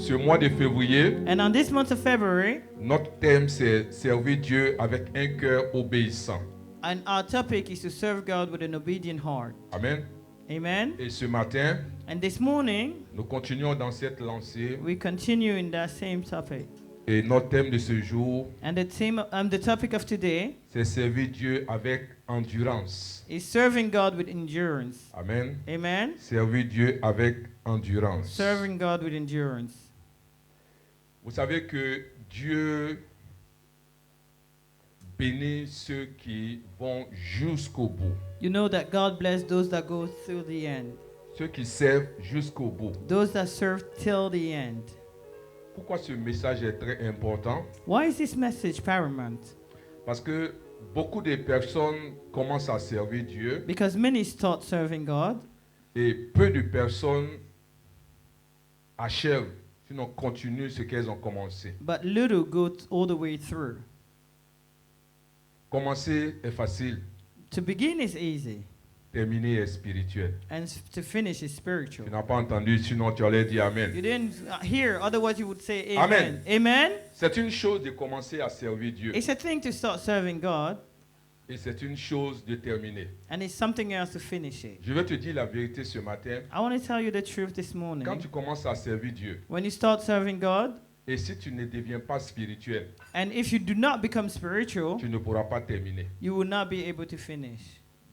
ce mois de février, And on this month of February, notre thème c'est servir Dieu avec un cœur obéissant. and our topic is to serve God with an obedient heart. Amen. Amen. Et ce matin, And this morning, nous continuons dans cette lancée. we continue in that same topic. Et notre thème de ce jour, And the topic of today c'est servir Dieu avec endurance. is serving God with endurance. Amen. Amen. Servir Dieu avec endurance. Serving God with endurance. Vous savez que Dieu bénit ceux qui vont jusqu'au bout. You know that God bless those that go through the end. Ceux qui servent jusqu'au bout. Those that serve till the end. Pourquoi ce message est très important? Why is this message paramount? Parce que beaucoup de personnes commencent à servir Dieu Because many start serving God, et peu de personnes achèvent, sinon continuent ce qu'elles ont commencé. but little go all the way through. Commencer est facile, To begin is easy, terminer est spirituel. and to finish is Tu spiritual. n'as pas entendu, sinon tu allais dire You Amen. didn't hear, otherwise you would say Amen. amen. Amen. C'est une chose de commencer à servir Dieu It's a thing to start serving God, et c'est une chose de terminer. and it's something else to finish it. Je vais te dire la vérité ce matin. I want to tell you the truth this morning. Quand tu commences à servir Dieu When you start serving God, et si tu ne deviens pas spirituel, and if you do not become spiritual, tu ne pourras pas terminer. you will not be able to finish.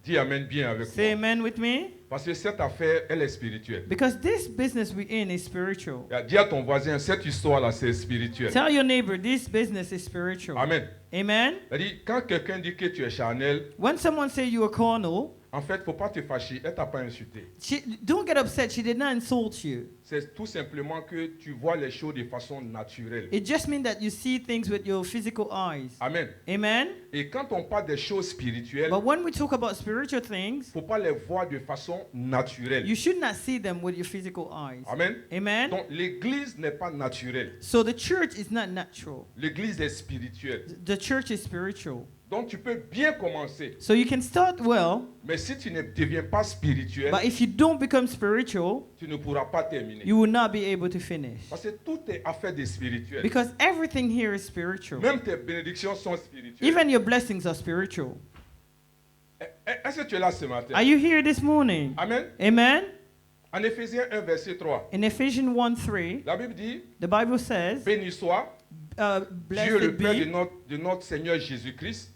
Dis Amen bien avec Say moi. amen with me. Parce que cette affaire, elle est spirituelle. Because this business we're in is spiritual. Dis à ton voisin, cette histoire-là, c'est spirituel. Tell your neighbor this business is spiritual. Amen. Amen. C'est-à-dire, quand quelqu'un dit que tu es charnel, When someone say you are carnal, en fait, il ne faut pas te fâcher. Elle ne t'a pas insulté. don't get upset. She did not insult you. C'est tout simplement que tu vois les choses de façon naturelle. It just means that you see things with your physical eyes. Amen. Amen. Et quand on parle des choses spirituelles, But when we talk about spiritual things, il ne faut pas les voir de façon naturelle. you should not see them with your physical eyes. Amen. Amen. Donc, l'église n'est pas naturelle. So the church is not natural. L'église est spirituelle. The church is spiritual. Donc, tu peux bien commencer. So you can start well, Mais si tu ne deviens pas spirituel, but if you don't become spiritual, tu ne pourras pas terminer. you will not be able to finish. Parce que tout est affaire de spirituel. Because everything here is spiritual. Même tes bénédictions sont spirituelles. Even your blessings are spiritual. Est-ce que tu es là ce matin? Are you here this morning? Amen. Amen. En Éphésiens 1, verset 3, In Ephesians 1:3, la Bible dit, the Bible says, béni soit Dieu blessed le Père de be, notre Seigneur Jésus-Christ,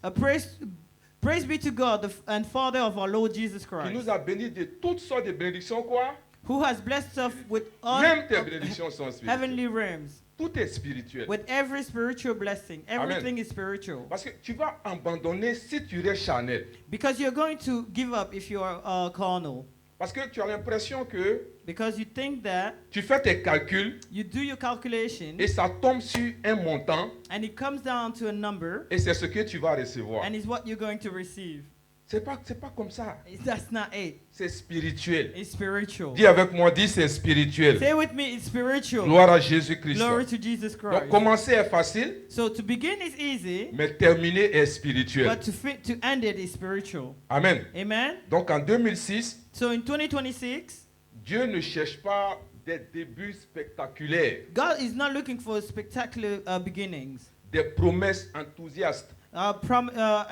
praise be to God and Father of our Lord Jesus qui Christ, nous a bénis de toutes sortes de bénédictions, quoi? who has blessed us with all Même tes of bénédictions sont spirituelles. heavenly realms, Tout est spirituel. with every spiritual blessing. Amen. Everything is spiritual. Parce que tu vas abandonner si tu restes charnel. Because you're going to give up if you are carnal. Parce que tu as l'impression que Because you think that tu fais tes calculs you do your calculation et ça tombe sur un montant and it comes down to a number et c'est ce que tu vas recevoir. and it's what you're going to receive. C'est pas comme ça. That's not it. C'est spirituel. It's spiritual. Dis avec moi, dis c'est spirituel. Say with me, it's spiritual. Gloire à Jésus-Christ. Glory to Jesus Donc Christ. commencer est facile, So to begin is easy, mais terminer est spirituel. but to end it is spiritual. Amen. Amen. Donc en 2006, So in 2026, Dieu ne cherche pas des débuts spectaculaires, God is not looking for spectacular beginnings, des promesses enthousiastes,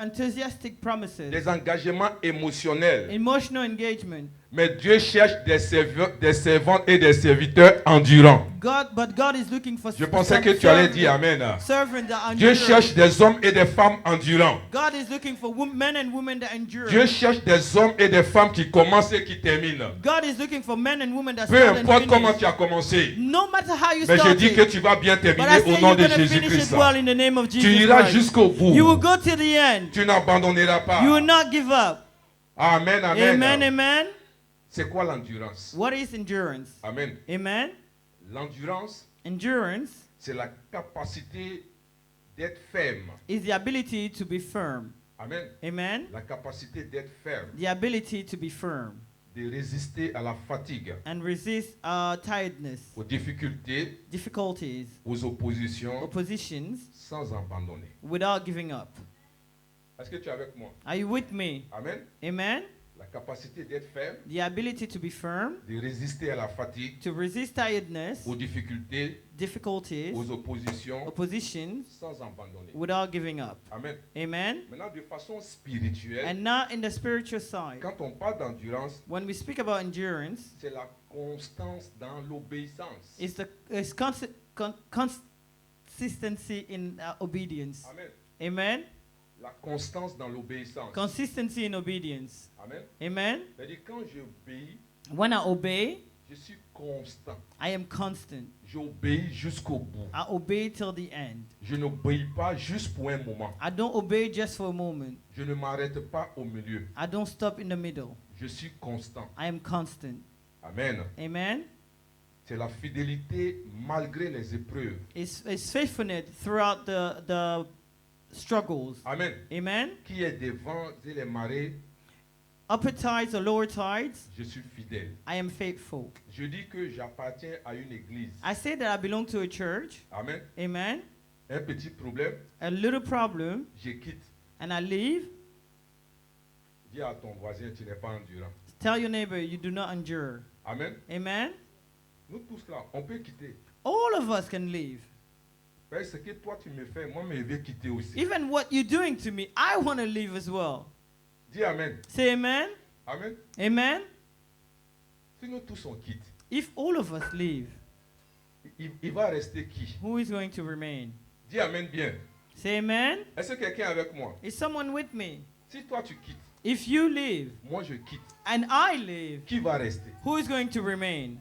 enthusiastic promises, des engagements émotionnels. emotional engagement. Mais Dieu cherche des servantes et des serviteurs endurants. But God is looking for Je pensais que tu allais dire Amen. servants that Dieu endure. cherche des hommes et des femmes endurants. God is looking for men and women that endure. Dieu cherche des hommes et des femmes qui commencent et qui terminent. God is looking for men and women that Peu start and importe comment finish. tu as commencé, No matter how you mais je dis que started, tu vas bien but I terminer say au nom you're de going to finish it Jésus-Christ. well in the name of Tu Jesus iras Christ. jusqu'au bout. You will go to the end. Tu n'abandonneras pas. You will not give up. Amen, amen. Amen, amen. C'est quoi l'endurance? What is endurance? Amen. Amen. L'endurance, Endurance c'est la capacité d'être ferme. is the ability to be firm. Amen. Amen. La capacité d'être ferme, The ability to be firm de résister à la fatigue, and resist tiredness, aux difficultés, difficulties, aux oppositions, oppositions sans abandonner. without giving up. Est-ce que tu es avec moi? Are you with me? Amen. Amen. la capacité d'être ferme, the ability to be firm, de résister à la fatigue, to resist tiredness, aux difficultés, difficulties, aux oppositions, oppositions, sans abandonner. without giving up. Amen. Amen. Maintenant, de façon spirituelle, And now in the spiritual side, quand on parle d'endurance, when we speak about endurance, c'est la constance dans l'obéissance. it's consistency in obedience. Amen. Amen. La constance dans l'obéissance. Consistency in obedience. Amen. Amen. C'est-à-dire, quand j'obéis, When I obey, je suis constant. I am constant. J'obéis jusqu'au bout. I obey till the end. Je n'obéis pas juste pour un moment. I don't obey just for a moment. Je ne m'arrête pas au milieu. I don't stop in the middle. Je suis constant. I am constant. Amen. Amen. C'est la fidélité malgré les épreuves. It's faithfulness throughout the struggles. Amen. Amen. Qui est des vents et les marées, Upper tides or lower tides, je suis fidèle. I am faithful. Je dis que j'appartiens à une église. I say that I belong to a church. Amen. Amen. Un petit problème, A little problem, je quitte. and I leave. Dis à ton voisin, tu n'es pas endurant. Tell your neighbor you do not endure. Amen. Amen. Nous tous là, on peut quitter. All of us can leave. Parce que toi tu me fais, moi je vais quitter aussi. Even what you're doing to me, I want to leave as well. Dis Amen. Say amen. Amen. Amen. Si nous tous on quitte, If all of us leave, il va rester qui? who is going to remain? Dis Amen bien. Say amen. Est-ce que quelqu'un est avec moi? Is someone with me? Si toi tu quittes, If you leave moi je quitte, and I leave, qui va rester? who is going to remain?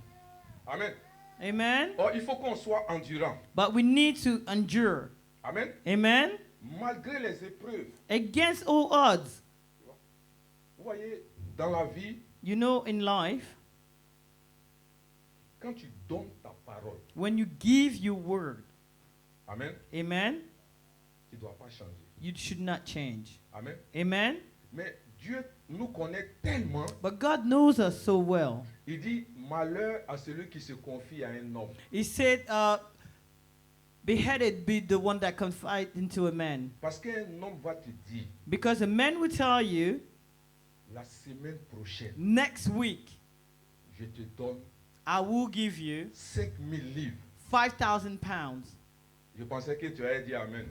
Amen. Amen. Or, il faut qu'on soit endurant. But we need to endure. Amen. Amen. Malgré les épreuves. Against all odds. Vous voyez, dans la vie, You know, in life, quand tu donnes ta parole, when you give your word, Amen, amen, tu ne dois pas changer. you should not change. Amen. Amen. Mais Dieu nous connaît tellement, But God knows us so well. il dit malheur à celui qui se confie à un homme. He said, beheaded be the one that confide into a man. Parce qu'un homme va te dire, Because a man will tell you, la semaine prochaine, next week, je te donne I will give you 5000 livres. 5,000 pounds. Je pensais que tu allais dire Amen.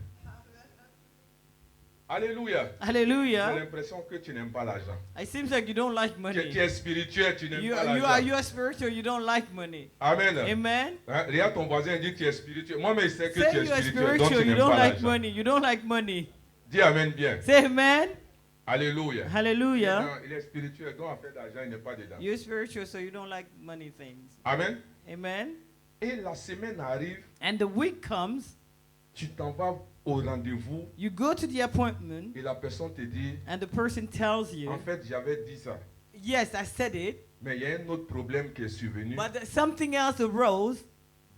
Alléluia. J'ai Hallelujah. l'impression que tu n'aimes pas l'argent. It seems like you don't like Que tu money. es spirituel, tu n'aimes You pas are l'argent. spiritual, you don't like money. Amen. Amen. Hein, regarde ton voisin, dit que tu es spirituel. Moi, mais je sais que tu Say es you are spirituel, donc tu spiritual, you n'aimes don't pas like l'argent. money. You don't like money. Dis Amen bien. Say amen. Alléluia. Hallelujah. Non, il est spirituel, donc en fait d'argent, il n'est pas dedans. You're spiritual, so you don't like money things. Amen. Amen. Et la semaine arrive, And the week comes, tu t'en vas au rendez-vous you go to the appointment, et la personne te dit, and the person tells you, en fait, j'avais dit ça. yes, I said it, Mais il y a un autre problème qui est survenu, but something else arose,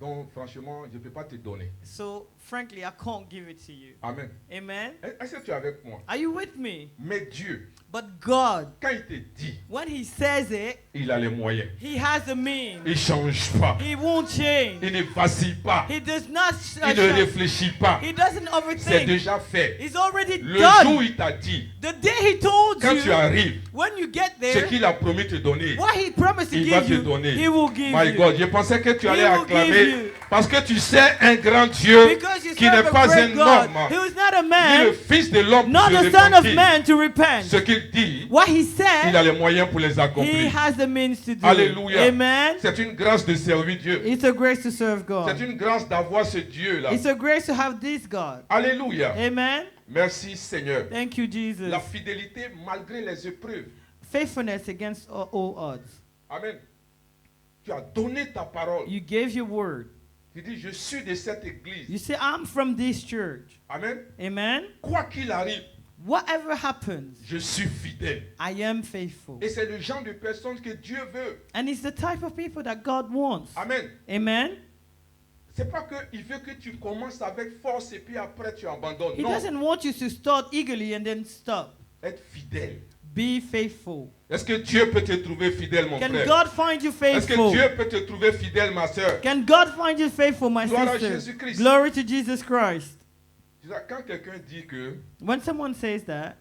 donc franchement, je ne peux pas te donner. so frankly, I can't give it to you. Amen. Amen. Est-ce que tu es avec moi? Are you with me? Mais Dieu, But God, quand il te dit, when He says it, il a les moyens. He has the means. Il ne change pas. He won't change. Il ne vacille pas. He does not. Il ne réfléchit pas. He doesn't C'est overthink. déjà fait. It's already Le jour où done. il t'a dit, The day He told quand tu you, arrives, when you get ce there, qu'il a promis te donner, what He promised to il va give te you, donner. He will give My you. God, je pensais que tu allais He will give acclamer you. parce que tu sais un grand Dieu Because you qui serve n'est a pas great un God, homme, who is not a ni le man, fils de l'homme not pour se the son of repentir. man to repent. Ce qu'il dit, What He il said, a les moyens pour les He accomplir. has the means to do. Alléluia. Amen. C'est une grâce de servir Dieu. It's a grace to serve C'est God. une grâce d'avoir ce Dieu-là. It's a grace to have this God. Alléluia. Amen. Merci Seigneur. Thank you, Jesus. La fidélité malgré les épreuves. Faithfulness against all odds. Amen. Tu as donné ta parole. You gave your word. Tu dis, je suis de cette église. You say, I'm from this church. Amen. Amen. Quoi qu'il arrive, Whatever happens, je suis fidèle. I am faithful. Et c'est le genre de personne que Dieu veut. And it's the type of people that God wants. Amen. Amen. C'est pas qu'il veut que tu commences avec force et puis après tu abandonnes. He Non. doesn't want you to start eagerly and then stop. Être fidèle. Be faithful. Est-ce que Dieu peut te trouver fidèle, mon Can frère? God find you Est-ce que faithful? Dieu peut te trouver fidèle, ma soeur? Can God find you faithful, my Gloire à sister? Jésus-Christ. Glory to Jesus Christ. Quand quelqu'un dit que When someone says that,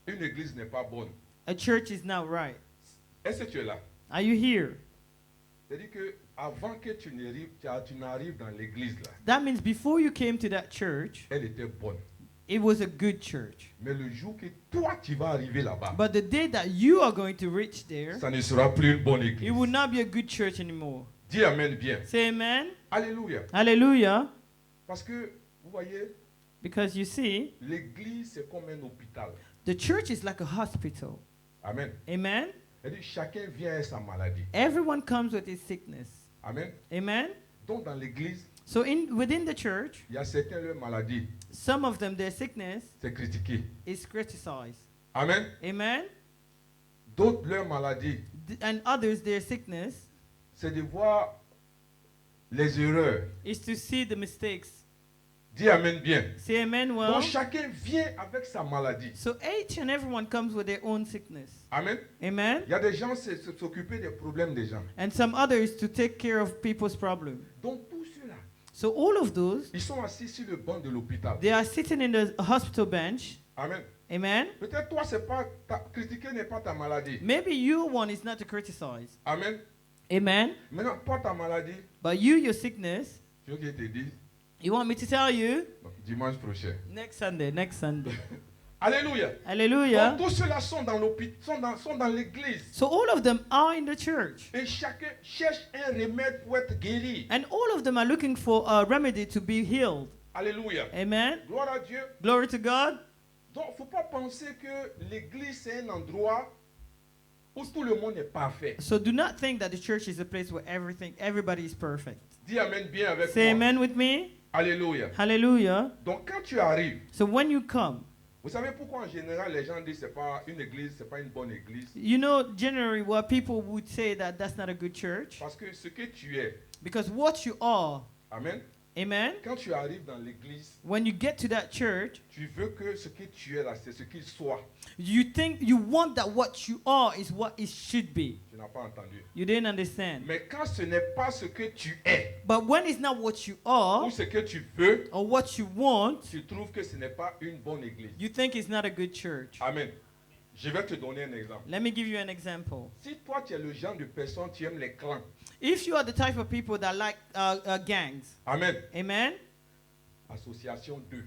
une église n'est pas bonne, a church is not right. Est-ce que tu es là? Are you here? C'est-à-dire que avant que tu n'arrives dans l'église là, That means before you came to that church, elle était bonne. it was a good church. Mais le jour que toi tu vas arriver là-bas, But the day that you are going to reach there, ça ne sera plus une bonne it église. will not be a good church anymore. Dis amen bien. Say amen. Alléluia. Hallelujah. Parce que vous voyez, Because you see, l'église c'est comme un hôpital. the church is like a hospital. Amen. Amen. C'est-à-dire chacun vient avec sa maladie. Everyone comes with his sickness. Amen. Amen. Donc dans l'église, So within the church, il y a certains leur maladie, some of them, their sickness c'est critiqué. is criticized. Amen. Amen. D'autres leur maladie, And others, their sickness c'est de voir les erreurs. is to see the mistakes. Dis amen bien. Say amen well. Donc chacun vient avec sa maladie. So each and everyone comes with their own sickness. Amen. Amen. Il y a des gens s'occuper des problèmes des gens. And some others to take care of people's problems. Donc tous ceux-là, So all of those, ils sont assis sur le banc de l'hôpital. they are sitting in the hospital bench. Amen. Amen. Peut-être toi, c'est pas critiquer n'est pas ta maladie. Maybe your one is not to criticize. Amen. Amen. Maintenant, pas ta maladie. But you, your sickness, Tu veux que je te dise? you want me to tell you? Non, dimanche prochain. Next Sunday, next Sunday. Alléluia. Hallelujah. Donc tous ceux-là sont dans l'hôpital, sont dans l'église. So all of them are in the church. Et chacun cherche un remède pour être guéri. And all of them are looking for a remedy to be healed. Alléluia. Amen. Gloire à Dieu. Glory to God. Donc, il ne faut pas penser que l'église, c'est un endroit où tout le monde est parfait. So do not think that the church is a place where everybody is perfect. Dis amen bien avec Say moi. amen with me. Alléluia. Hallelujah. Donc, quand tu arrives, So when you come, vous savez pourquoi en général les gens disent que ce n'est pas une église, ce n'est pas une bonne église? you know generally what people would say that that's not a good church. Parce que ce que tu es, Because what you are, amen, amen, quand tu arrives dans l'église, when you get to that church, tu veux que ce que tu es là, c'est ce qu'il soit. you want that what you are is what it should be. Tu n'as pas entendu. You didn't understand. Mais quand ce n'est pas ce que tu es, But when it's not what you are ou ce que tu veux, or what you want, tu trouves que ce n'est pas une bonne église. you think it's not a good church. Amen. Je vais te donner un exemple. Let me give you an example. Si toi, tu es le genre de personne, tu aimes les clans. If you are the type of people that like gangs, Amen. amen, Association 2.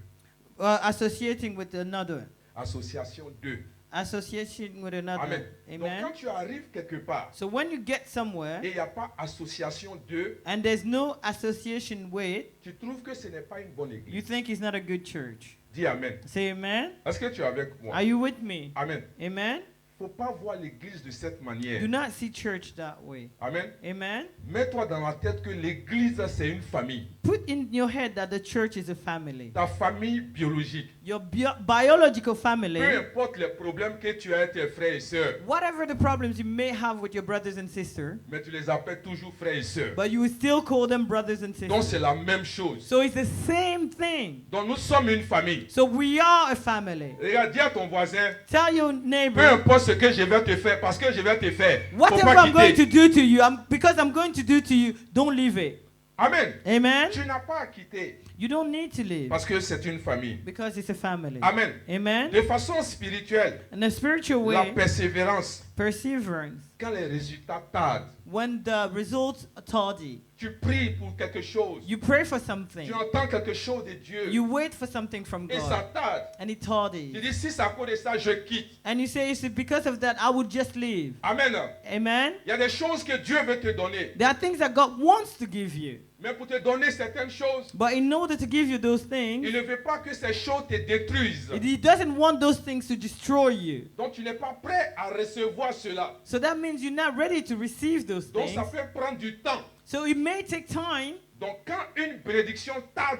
associating with another, Association 2. association with another, Amen. Donc amen. quand tu arrives quelque part So when you get somewhere et il n'y a pas association 2, and there's no association with, tu trouves que ce n'est pas une bonne you église. think it's not a good church. Dis amen. Say amen. Est-ce que tu es avec moi? Are you with me? Amen. Amen. Il ne faut pas voir l'église de cette manière. Do not see church that way. Amen. Amen. Mets-toi dans la tête que l'église, c'est une famille. Put in your head that the church is a family. Ta famille biologique. Your biological Peu family, importe les problèmes que tu as avec tes frères et sœurs, whatever the problems you may have with your brothers and sisters, mais tu les appelles toujours frères et sœurs. but you will still call them brothers and Donc sisters. c'est la même chose. So it's the same thing. Donc nous sommes une famille. So we are a family. Regarde, dis à ton voisin, Tell your peu neighbor, importe ce que je vais te faire, parce que je vais te faire. Faut whatever pas I'm going to quitter. do to you, because I'm going to do to you, don't leave it. Amen. Amen. Tu n'as pas à quitter You don't need to leave parce que c'est une famille. because it's a family. Amen. Amen. De façon spirituelle, In a spiritual la way, persévérance, perseverance. quand les résultats tardent, When the results are tardy, tu pries pour quelque chose, you pray for something. tu entends quelque chose de Dieu You wait for something from et ça God, tarde. and it Tu tardies. dis, si c'est à cause de ça, je quitte. And you say, because of that, I would just leave. Amen. Amen. Il y a des choses que Dieu veut te donner. There are things that God wants to give you. Mais pour te donner certaines choses, But in order to give you those il things, ne veut pas que ces choses te détruisent. He doesn't want those things to destroy you. Donc tu n'es pas prêt à recevoir cela. So that means you're not ready to receive those Donc things. ça peut prendre du temps. So it may take time. Donc quand une prédiction tarde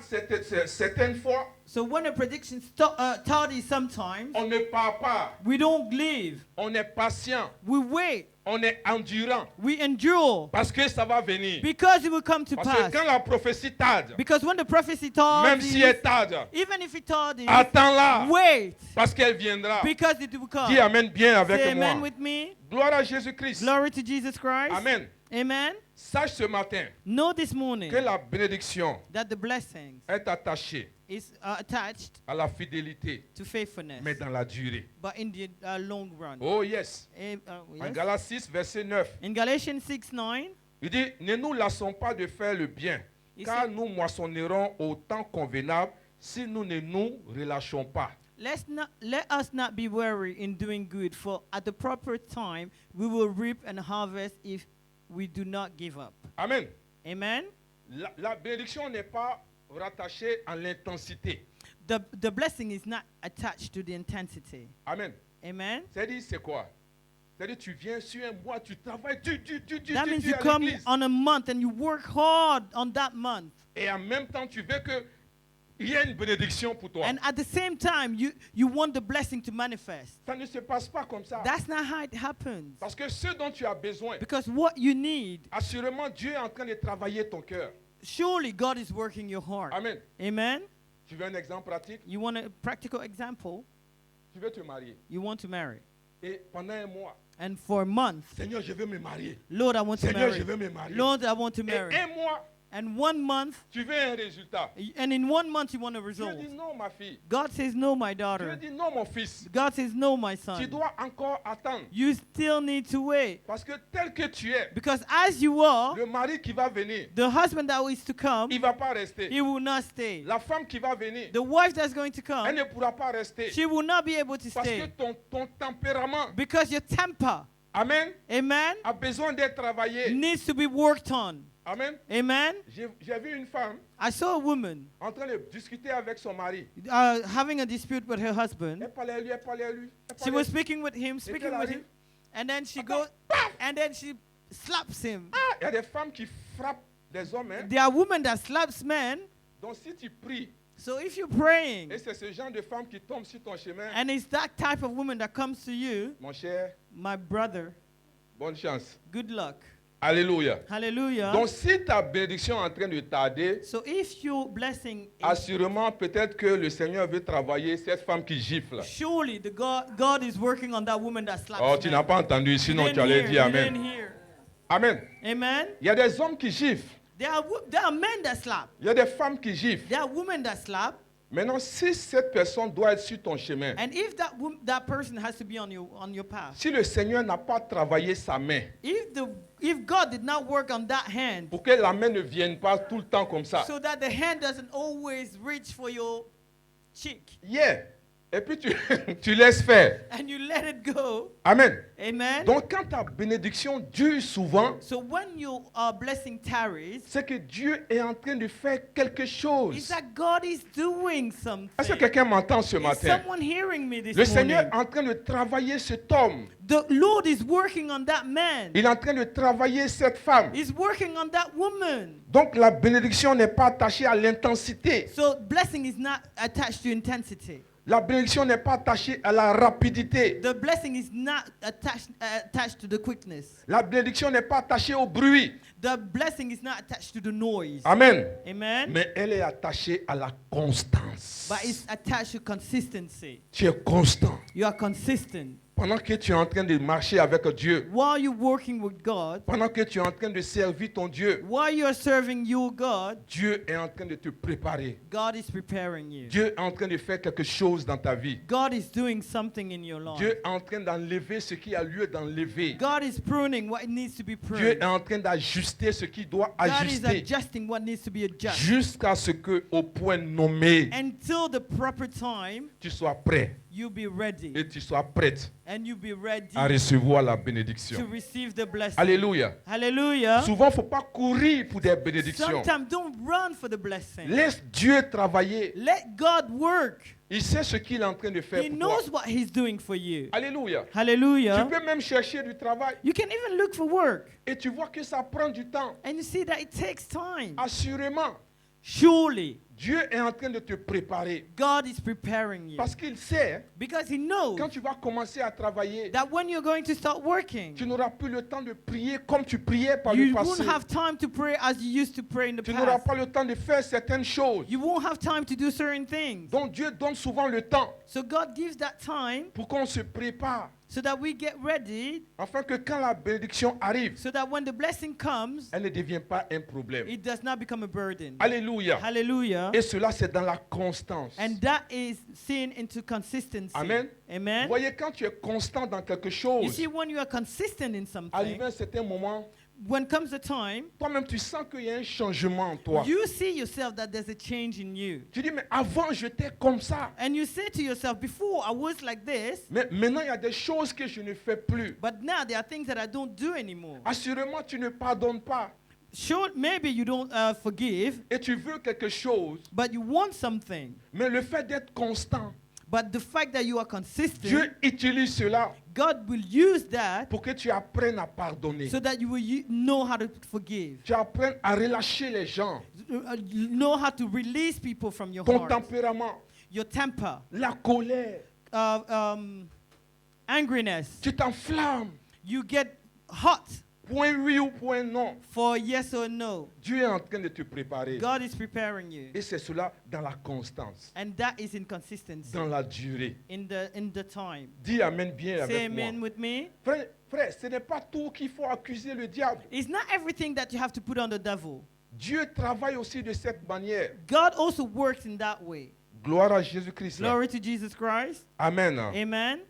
certaines fois, So when a prediction tardy sometimes, on ne part pas. we don't leave. On est patient. We wait. On est endurant. We endure. Parce que ça va venir. Because it will come to Parce pass. que quand la prophétie tarde, Because when the prophecy même si elle tardies, tarde, even if it tardies, attends-la. wait. Parce qu'elle viendra. Because it will come. Dis Amen bien Say avec amen moi. with me. Gloire à Jésus-Christ. Glory to Jesus Christ. Amen. Amen. Sache ce matin Know this morning que la bénédiction that the blessings est attachée is attached à la fidélité, to faithfulness, mais dans la durée. but in the long run. Oh yes. En Yes. Galates 6, verset 9, In Galatians 6:9, il dit, ne nous lassons pas de faire le bien, il car dit, nous moissonnerons au temps convenable si nous ne nous relâchons pas. let us not be weary in doing good, for at the proper time we will reap and harvest if we do not give up. Amen. Amen. La bénédiction n'est pas rattachée à l'intensité. The blessing is not attached to the intensity. Amen. Amen. C'est-à-dire, c'est quoi? C'est-à-dire, tu viens sur un mois, tu travailles, tu That means you à come l'église. on a month and you work hard on that month. Et en même temps, tu veux qu'il y ait une bénédiction pour toi. And at the same time, you want the blessing to manifest. Ça ne se passe pas comme ça. That's not how it happens. Parce que ce dont tu as besoin, Because what you need, assurément, Dieu est en train de travailler ton cœur. surely God is working your heart. Amen. Amen. Tu veux un exemple pratique? You want a practical example? Tu veux te marier. You want to marry. Et pendant un mois, And for a month, Seigneur, je veux me marier. Lord, I want to Seigneur, je marry. veux me marier. Lord, I want to Et marry. un mois, And 1 month, tu veux un résultat. and in 1 month you want a Dieu result. dit non, ma fille. God says, no, my Dieu daughter. dit non, mon fils. God says, no, my Tu son. dois encore attendre. You still need to wait. Parce que tel que tu es, Because as you are, le mari qui va venir, the husband that is to come, il ne va pas rester. he will not stay. La femme qui va venir, The wife that's going to elle come, ne pourra pas rester. she will not be able to Parce que stay. ton tempérament, Because your temper, amen, amen, a besoin d'être travaillé. needs to be worked on. Amen. Amen. J'ai vu une femme I saw a woman en train de discuter avec son mari. having a dispute with her husband. Elle parlait à lui, elle parlait à lui. Elle She parlait à was lui. speaking with him, speaking with him, and then she goes, and then she slaps him. Ah, il y a des femmes qui frappent des hommes. Hein. There are women that slaps men. Donc si tu pries, So if you're praying, et c'est ce genre de femme qui tombe sur ton chemin, and it's that type of woman that comes to you, mon cher, my brother, bonne chance. good luck. Alléluia. Hallelujah. Donc si ta bénédiction est en train de tarder, So if your blessing is, assurément peut-être que le Seigneur veut travailler cette femme qui gifle. surely the God is working on that woman that slaps Oh, tu men. n'as pas entendu, You sinon didn't tu allais hear, dire you didn't Amen. hear. Amen. Amen. Il y a des hommes qui giflent. There are men that slap. Il y a des femmes qui giflent. There are women that slap. Maintenant, si cette personne doit être sur ton chemin, And if that person has to be on your path, si le Seigneur n'a pas travaillé sa main, if God did not work on that hand, pour que la main ne vienne pas tout le temps comme ça. so that the hand doesn't always reach for your cheek, Yeah. Et puis tu laisses faire. and you let it go. Amen. Amen. Donc quand ta bénédiction dure souvent, So when your blessing tarries, c'est que Dieu est en train de faire quelque chose. it's that God is doing something. Est-ce que quelqu'un m'entend ce Is matin? someone hearing me this Le Seigneur morning? est en train de travailler cet homme. The Lord is working on that man. Il est en train de travailler cette femme. He's working on that woman. Donc la bénédiction n'est pas attachée à l'intensité. So blessing is not attached to intensity. La bénédiction n'est pas attachée à la rapidité. The blessing is not attached to the quickness. La bénédiction n'est pas attachée au bruit. The blessing is not attached to the noise. Amen. Amen. Mais elle est attachée à la constance. But it's attached to consistency. Tu es constant. You are consistent. Pendant que tu es en train de marcher avec Dieu, While you're working with God, pendant que tu es en train de servir ton Dieu, while you're serving your God, Dieu est en train de te préparer. God is preparing you. Dieu est en train de faire quelque chose dans ta vie. God is doing something in your life. Dieu est en train d'enlever ce qui a lieu d'enlever. God is pruning what needs to be Dieu pruned. est en train d'ajuster ce qui doit God is ajuster adjusting what needs to be adjusted. jusqu'à ce que au point nommé, Until the proper time, tu sois prêt you be ready. et tu sois prête And you be ready à recevoir la to bénédiction. receive the blessing. Alléluia. Hallelujah. Souvent, il ne faut pas courir pour des bénédictions. Sometimes don't run for the blessing. Laisse Dieu travailler. Let God work. Il sait ce qu'il est en train de faire He pour toi. knows what He's doing for you. Alléluia. Tu Hallelujah. peux même chercher du travail You can even look for work et tu vois que ça prend du temps. and you see that it takes time. Assurément, Surely, Dieu est en train de te préparer. God is preparing you. Parce qu'il sait, Because He knows quand tu vas commencer à travailler, that when you're going to start working, tu n'auras plus le temps de prier comme tu priais par le you passé. won't have time to pray as you used to pray in the Tu n'auras past. pas le temps de faire certaines choses. You won't have time to do certain things. Donc Dieu donne souvent le temps So God gives that time pour qu'on se prépare. so that we get ready, Afin que quand la bénédiction arrive, so that when the blessing comes, elle ne devient pas un problème. it does not become a burden. Alléluia. Hallelujah. Et cela, c'est dans la constance. And that is seen into consistency. Amen. Vous Amen. voyez, quand tu es constant dans quelque You chose, see, when you are consistent in something, arrivé à un certain moment, when comes the time, toi-même, tu sens qu'il y a un changement en toi. you see yourself that there's a change in you. Tu dis, mais avant, j'étais comme ça. And you say to yourself, before I was like this, Mais maintenant, il y a des choses que je ne fais plus. but now there are things that I don't do anymore. Assurément, tu ne pardonnes pas. Sure, maybe you don't forgive, Et tu veux quelque chose. but you want something. Mais le fait d'être constant, But the fact that you are Dieu consistent, utilise cela God will use that pour que tu apprennes à pardonner. so that you will know how to forgive, Tu apprennes à relâcher les gens. know how to release people from your Ton heart, tempérament, your temper, la colère. angriness. Tu t'enflammes. You get hot Point oui ou point non. for yes or no. Dieu est en train de te préparer. God is preparing you. Et c'est cela dans la constance, And that is in consistency, dans la durée. in the time. Dis Amen bien Say avec moi. amen with me. Frère, ce n'est pas tout qu'il faut accuser le diable. It's not everything that you have to put on the devil. Dieu travaille aussi de cette manière. God also works in that way. Gloire à Jésus-Christ. Glory to Jesus Christ. Amen. Amen.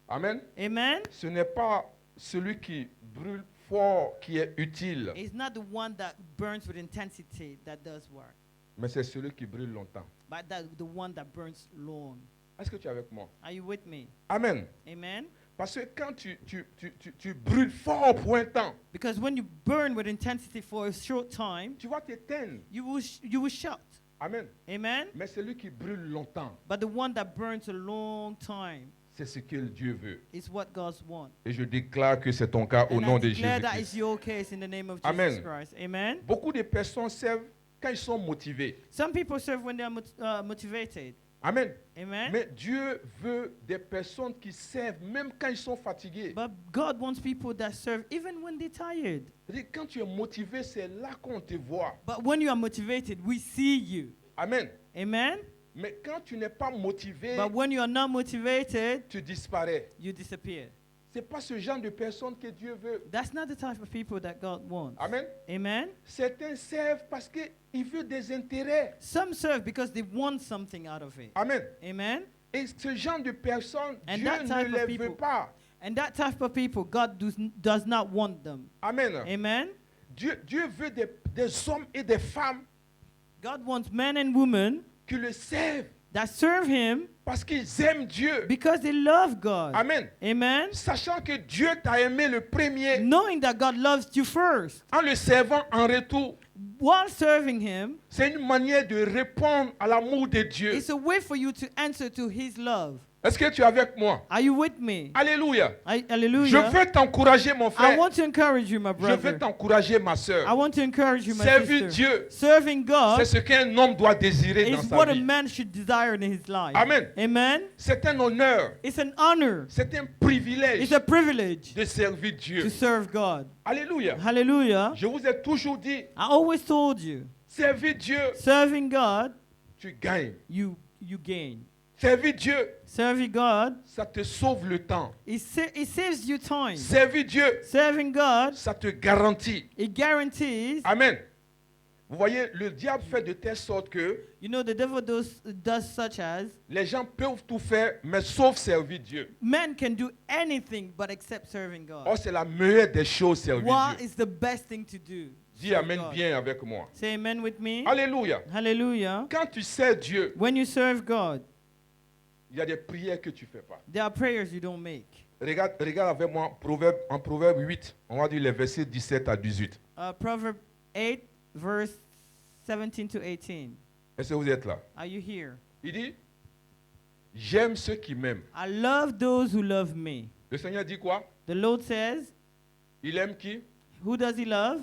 Amen. Amen. Ce n'est pas celui qui brûle fort qui est utile, It's not the one that burns with intensity that does work, mais c'est celui qui brûle longtemps. but the one that burns long. Est-ce que tu es avec moi? Are you with me? Amen. Amen. Parce que quand tu brûles fort au printemps, Because when you burn with intensity for a short time, tu vas t'éteindre. you will shout. Amen. Amen. Mais celui qui brûle longtemps, But the one that burns a long time c'est ce que Dieu veut. is what God wants. Et je déclare que c'est ton cas au And nom I de declare that Jésus-Christ. is your case in the name of Jesus Amen. Christ. Amen. Beaucoup de personnes servent quand ils sont motivés. Some people serve when they are motivated. Amen. Amen. Mais Dieu veut des personnes qui servent même quand ils sont fatigués. But God wants people that serve even when they're tired. C'est-à-dire, quand tu es motivé, c'est là qu'on te voit. But when you are motivated, we see you. Amen. Amen. Mais quand tu n'es pas motivé, But when you are not motivated, tu disparais. you disappear. Ce n'est pas ce genre de personnes que Dieu veut. That's not the type of people that God wants. Amen. Amen. Certains servent parce qu'ils veulent des intérêts. Some serve because they want something out of it. Amen. Amen. Et ce genre de personnes, And Dieu that type ne of les veut people- pas. And that type of people, God does not want them. Amen. Amen. Dieu veut des hommes et des femmes God wants men and women qui le servent that serve Him parce qu'ils aiment Dieu. because they love God. Amen. Amen. Sachant que Dieu t'a aimé le premier Knowing that God loves you first. en le servant en retour. While serving Him, C'est une manière de répondre à l'amour de Dieu. it's a way for you to answer to His love. Est-ce que tu es avec moi? Are you with me? Alléluia. Je Hallelujah. veux t'encourager, mon I frère. want to encourage you, my Je veux brother. t'encourager, ma I soeur. want to encourage you, my Servir sister. Dieu, Serving God c'est ce qu'un homme doit désirer dans is sa what a vie. man should desire in his life. Amen. Amen. C'est un honneur, It's an honor. c'est un privilège It's a privilege de servir to Dieu. serve God. Alléluia. Hallelujah. Je vous ai toujours dit, I always told you, servir Dieu, serving God, tu gagnes. you gain. Servir Dieu, Serving God, ça te sauve le temps. it saves you time. Servir Dieu, Serving God, ça te garantit. it guarantees. Amen. Vous voyez, le diable fait de telle sorte que You know, the devil does such as les gens peuvent tout faire, mais sauf servir Dieu. men can do anything but except serving Or, God. c'est la meilleure des choses, servir What Dieu. is the best thing to do? Dis Serve Amen God. bien avec moi. Say amen with me. Alléluia. Hallelujah. Quand tu sers Dieu, When you serve God, il y a des prières que tu ne fais pas. there are prayers you don't make. Regarde avec moi en Proverbe 8, on va dire les versets 17 à 18. Proverbs 8, verse 17 to 18. Est-ce que vous êtes là? Are you here? Il dit, j'aime ceux qui m'aiment. I love those who love me. Le Seigneur dit quoi? The Lord says, Il aime qui? who does He love?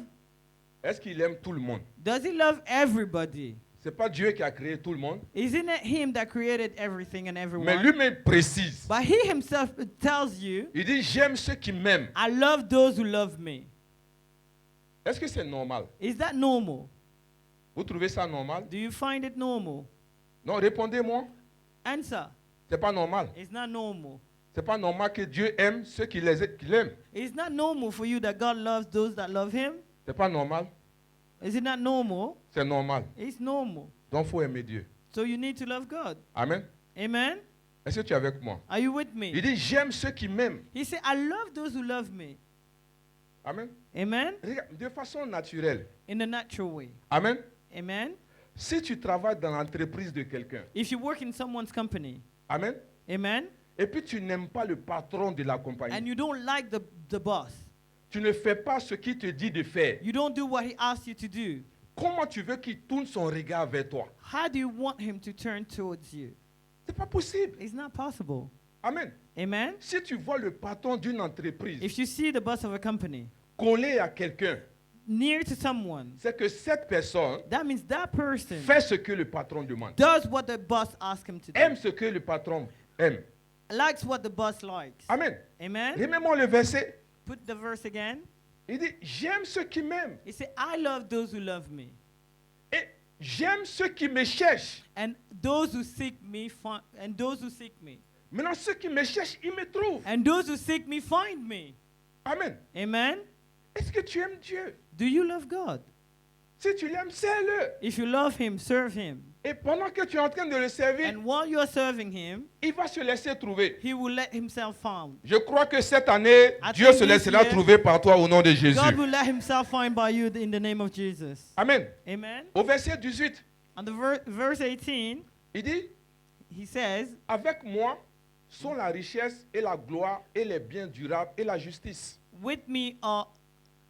Est-ce qu'il aime tout le monde? Does He love everybody? C'est pas Dieu qui a créé tout le monde, Isn't it him that created everything and mais everyone? lui-même précise. But he himself tells you, Il dit, j'aime ceux qui m'aiment. I love those who love me. Est-ce que c'est normal? Is that normal? Vous trouvez ça normal? Do you find it normal? Non, répondez-moi. Answer. C'est pas normal. It's not normal. C'est pas normal que Dieu aime ceux qui l'aiment. It's not normal for you that God loves those that love him. C'est pas normal. Is it not normal? C'est normal. It's normal. Donc, il faut aimer Dieu. So you need to love God. Amen. Amen? Est-ce que tu es avec moi? Are you with Il me? dit, j'aime ceux qui m'aiment. He said, I love those who love me. Amen. Amen? Regarde, de façon naturelle. In a natural way. Amen. Amen? Si tu travailles dans l'entreprise de quelqu'un, If you work in someone's company, amen, amen, et puis tu n'aimes pas le patron de la and compagnie, you don't like the boss, tu ne fais pas ce qu'il te dit de faire, you don't do what he asks you to do, comment tu veux qu'il tourne son regard vers toi? how do you want him to turn towards you? C'est pas possible. It's not possible. Amen. Amen? Si tu vois le patron d'une entreprise If you see the boss of a company collé à quelqu'un, near to someone, c'est que cette personne that means that person fait ce que le patron demande. does what the boss asks him to do, Aime ce que le patron aime. likes what the boss likes. Amen. Amen? Remets-moi le verset. Put the verse again. Il dit, j'aime ceux qui m'aiment. He said, I love those who love me, Et j'aime ceux qui me cherchent. and those who seek me find, and those who seek me, Maintenant, ceux qui me cherchent, ils me trouvent. and those who seek me find me. Amen. Amen? Est-ce que tu aimes Dieu? Do you love God? Si tu l'aimes, sers-le. If you love him, serve him. Et pendant que tu es en train de le servir, And while you are serving him, il va se laisser trouver. he will let himself found. Je crois que cette année, I Dieu think se this laissera year, trouver par toi au nom de Jésus. God will let himself find by you in the name of Jesus. Amen. Amen? Au verset 18, On the verse 18, il dit, he says, avec moi sont la richesse et la gloire et les biens durables et la justice. with me are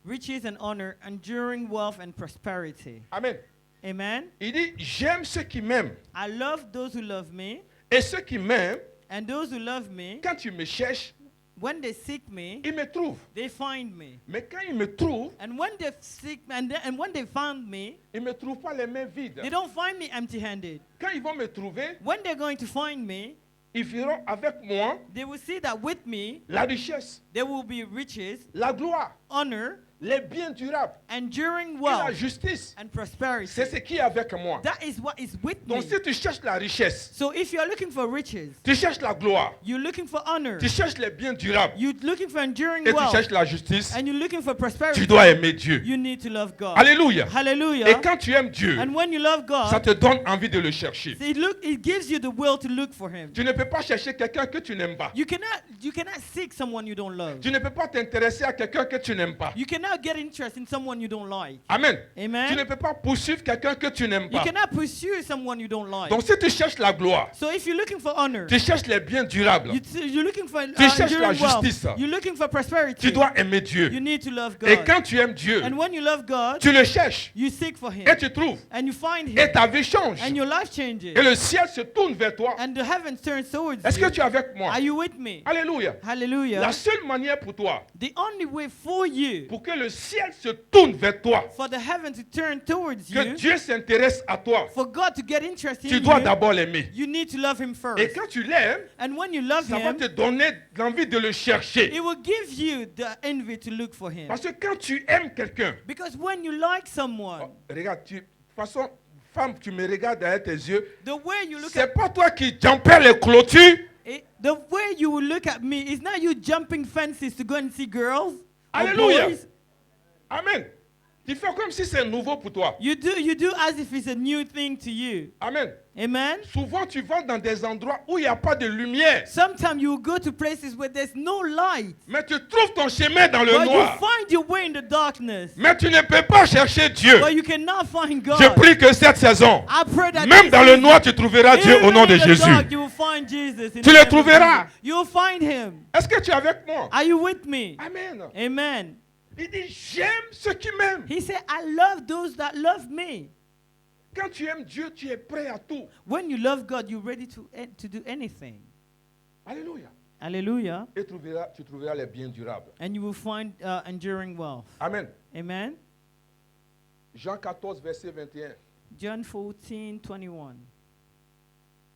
riches and honor, enduring wealth and prosperity. Amen. Amen? Il dit, j'aime ceux qui m'aiment. I love those who love me, Et ceux qui m'aiment, and those who love me, quand tu me cherches, when they seek me, ils me trouvent. they find me. Mais quand ils me trouvent, And when they seek and when they found me, ils ne me trouvent pas les mains vides. they don't find me empty-handed. Quand ils vont me trouver, When they're going to find me, ils verront avec moi they will see that with me, la richesse, there will be riches, la gloire, honor, les biens durables enduring et la wealth, justice. and prosperity. C'est ce qui est avec moi. That is what is with Donc me. si tu cherches la richesse, So if you're looking for riches, tu cherches la gloire, you're looking for honor, tu cherches les biens durables you're looking for enduring et tu wealth, cherches la justice, and you're looking for tu prosperity, dois aimer Dieu. you need to love God. Alléluia. Et Hallelujah. quand tu aimes Dieu, And when you love ça God, te donne envie de le chercher. it gives you the will to look for Him. Tu ne peux pas chercher quelqu'un que tu n'aimes pas. You cannot seek someone you don't love. Tu ne peux pas t'intéresser à quelqu'un que tu n'aimes pas. You cannot get interest in someone you don't like. Amen. Tu ne Amen. peux pas poursuivre quelqu'un que tu n'aimes You pas. cannot pursue someone you don't like. Donc si tu cherches la gloire, So if you're looking for honor, tu cherches les biens durables, you're looking for Tu cherches la enduring wealth, justice. you're looking for prosperity, tu dois aimer Dieu. you need to love Et God. quand tu aimes Dieu, And when you love God, tu le cherches you seek for Him. et tu trouves. And you find Et Him. ta vie change. And your life changes. Et le ciel se tourne vers toi. And the heavens turn towards Est-ce que you. tu es avec moi? Are you with me? Alléluia. Hallelujah. La seule manière pour toi, The only way for you, pour que le ciel se tourne vers toi, for the heaven to turn towards que you, Dieu s'intéresse à toi, for God to get interested tu in dois you, d'abord l'aimer. you need to love Him Et first. quand tu l'aimes, And when you love ça va Him, te donner l'envie de le chercher. it will give you the envy to look for Him. Parce que quand tu aimes quelqu'un, Because when you like someone, regarde, de toute façon, femme, tu me regardes derrière tes yeux, the way you look c'est at pas toi qui jumpais les clôtures. the way you will look at me is not you jumping fences to go and see girls or Alléluia. boys. Amen. Tu fais comme si c'est nouveau pour toi. You do as if it's a new thing to you. Amen. Amen. Souvent, tu vas dans des endroits où il n'y a pas de lumière. Sometimes you will go to places where there's no light, Mais tu trouves ton chemin dans le but you noir. find your way in the darkness. Mais tu ne peux pas chercher Dieu. But you cannot find God. Je prie que cette saison, I pray that même this dans le season, noir, tu trouveras Dieu even au nom de in the Jésus. dark, you will find Jesus in Tu the le name of trouveras. Jesus. You will find Him. Est-ce que tu es avec moi? Are you with me? Amen. Amen. Il dit, j'aime ceux qui m'aiment. He said, I love those that love me. Quand tu aimes Dieu, tu es prêt à tout. When you love God, you're ready to do anything. Alléluia. Hallelujah. Et tu trouveras les biens durables. And you will find enduring wealth. Amen. Amen. Jean 14, verset 21. John 14:21.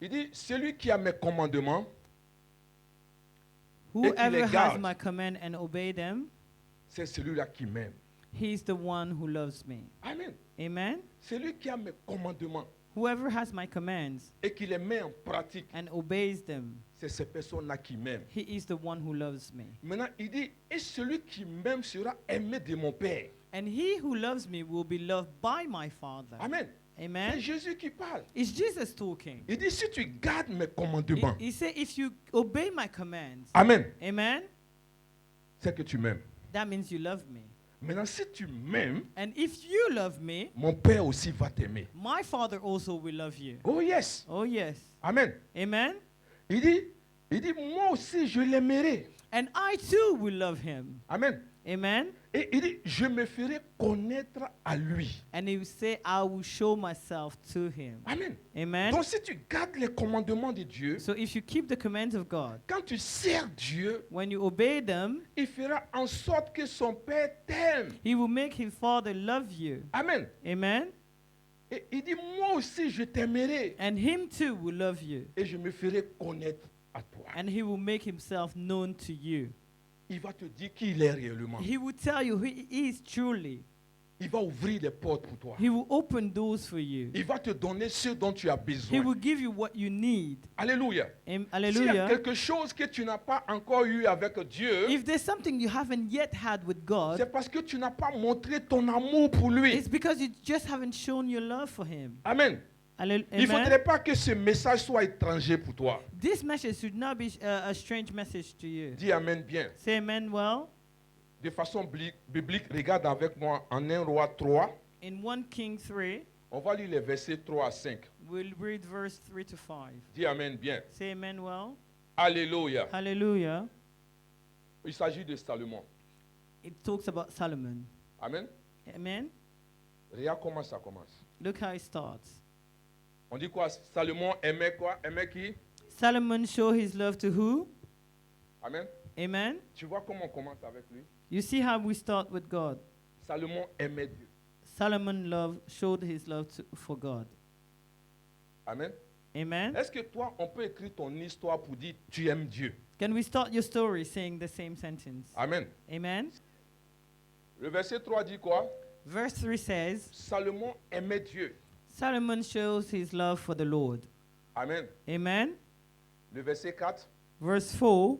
Il dit, celui qui a mes commandements, Whoever has garde. my command and obey them, c'est celui-là qui m'aime. he's the one who loves me. Amen. Amen. Celui qui a mes commandements Whoever has my commands et qui les met en pratique, and obeys them, c'est ces personnes-là qui m'aiment. he is the one who loves me. Maintenant, il dit, et celui qui m'aime sera aimé de mon Père. And he who loves me will be loved by my Father. Amen. C'est Amen. Jésus qui parle. It's Jesus talking. Il dit, si tu gardes mes commandements, He said, if you obey my commands, Amen, amen, c'est que tu m'aimes. that means you love me. Maintenant, si tu m'aimes, And if you love me, mon Père aussi va t'aimer. my Father also will love you. Oh yes. Oh, yes. Amen. Amen. Il dit, moi aussi, je l'aimerai. And I too will love him. Amen. Amen. Et il dit, je me ferai connaître à lui. And he will say, I will show myself to him. Amen. Amen. Donc, si tu gardes les commandements de Dieu, So if you keep the commands of God, quand tu sers Dieu, when you obey them, il fera en sorte que son Père t'aime. he will make his Father love you. Amen. Amen. Et il dit, moi aussi, je t'aimerai. And him too will love you. Et je me ferai connaître à toi. And he will make himself known to you. Il va te dire qui il est réellement. He will tell you who he is truly. Il va ouvrir les portes pour toi. He will open doors for you. Il va te donner ce dont tu as He besoin. will give you what you need. Alléluia. S'il y a Hallelujah. quelque chose que tu n'as pas encore eu avec Dieu, If there's something you haven't yet had with God, c'est parce que tu n'as pas montré ton amour pour lui. it's because you just haven't shown your love for him. Amen. Il ne Amen. faudrait pas que ce message soit étranger pour toi. This message should not be a strange message to you. Dis Amen bien. Say amen well. De façon biblique, regarde avec moi en 1 Roi 3. In 1 King 3, On va lire les versets 3 à 5. we'll read verse 3 to 5. Dis Amen bien. Say amen well. Alléluia. Hallelujah. Il s'agit de Salomon. It talks about Solomon. Amen. Amen. Regarde comment ça commence. Look how it starts. On dit quoi? Salomon aimait quoi? Aimait qui? Solomon showed his love to who? Amen. Amen. Tu vois comment on commence avec lui? You see how we start with God. Salomon aimait Dieu. Solomon showed his love for God. Amen. Amen. Est-ce que toi, on peut écrire ton histoire pour dire tu aimes Dieu? Can we start your story saying the same sentence? Amen. Amen. Le verset 3 dit quoi? Verse 3 says, Salomon aimait Dieu. Solomon shows his love for the Lord. Amen. Amen. Le verset 4. Verse 4,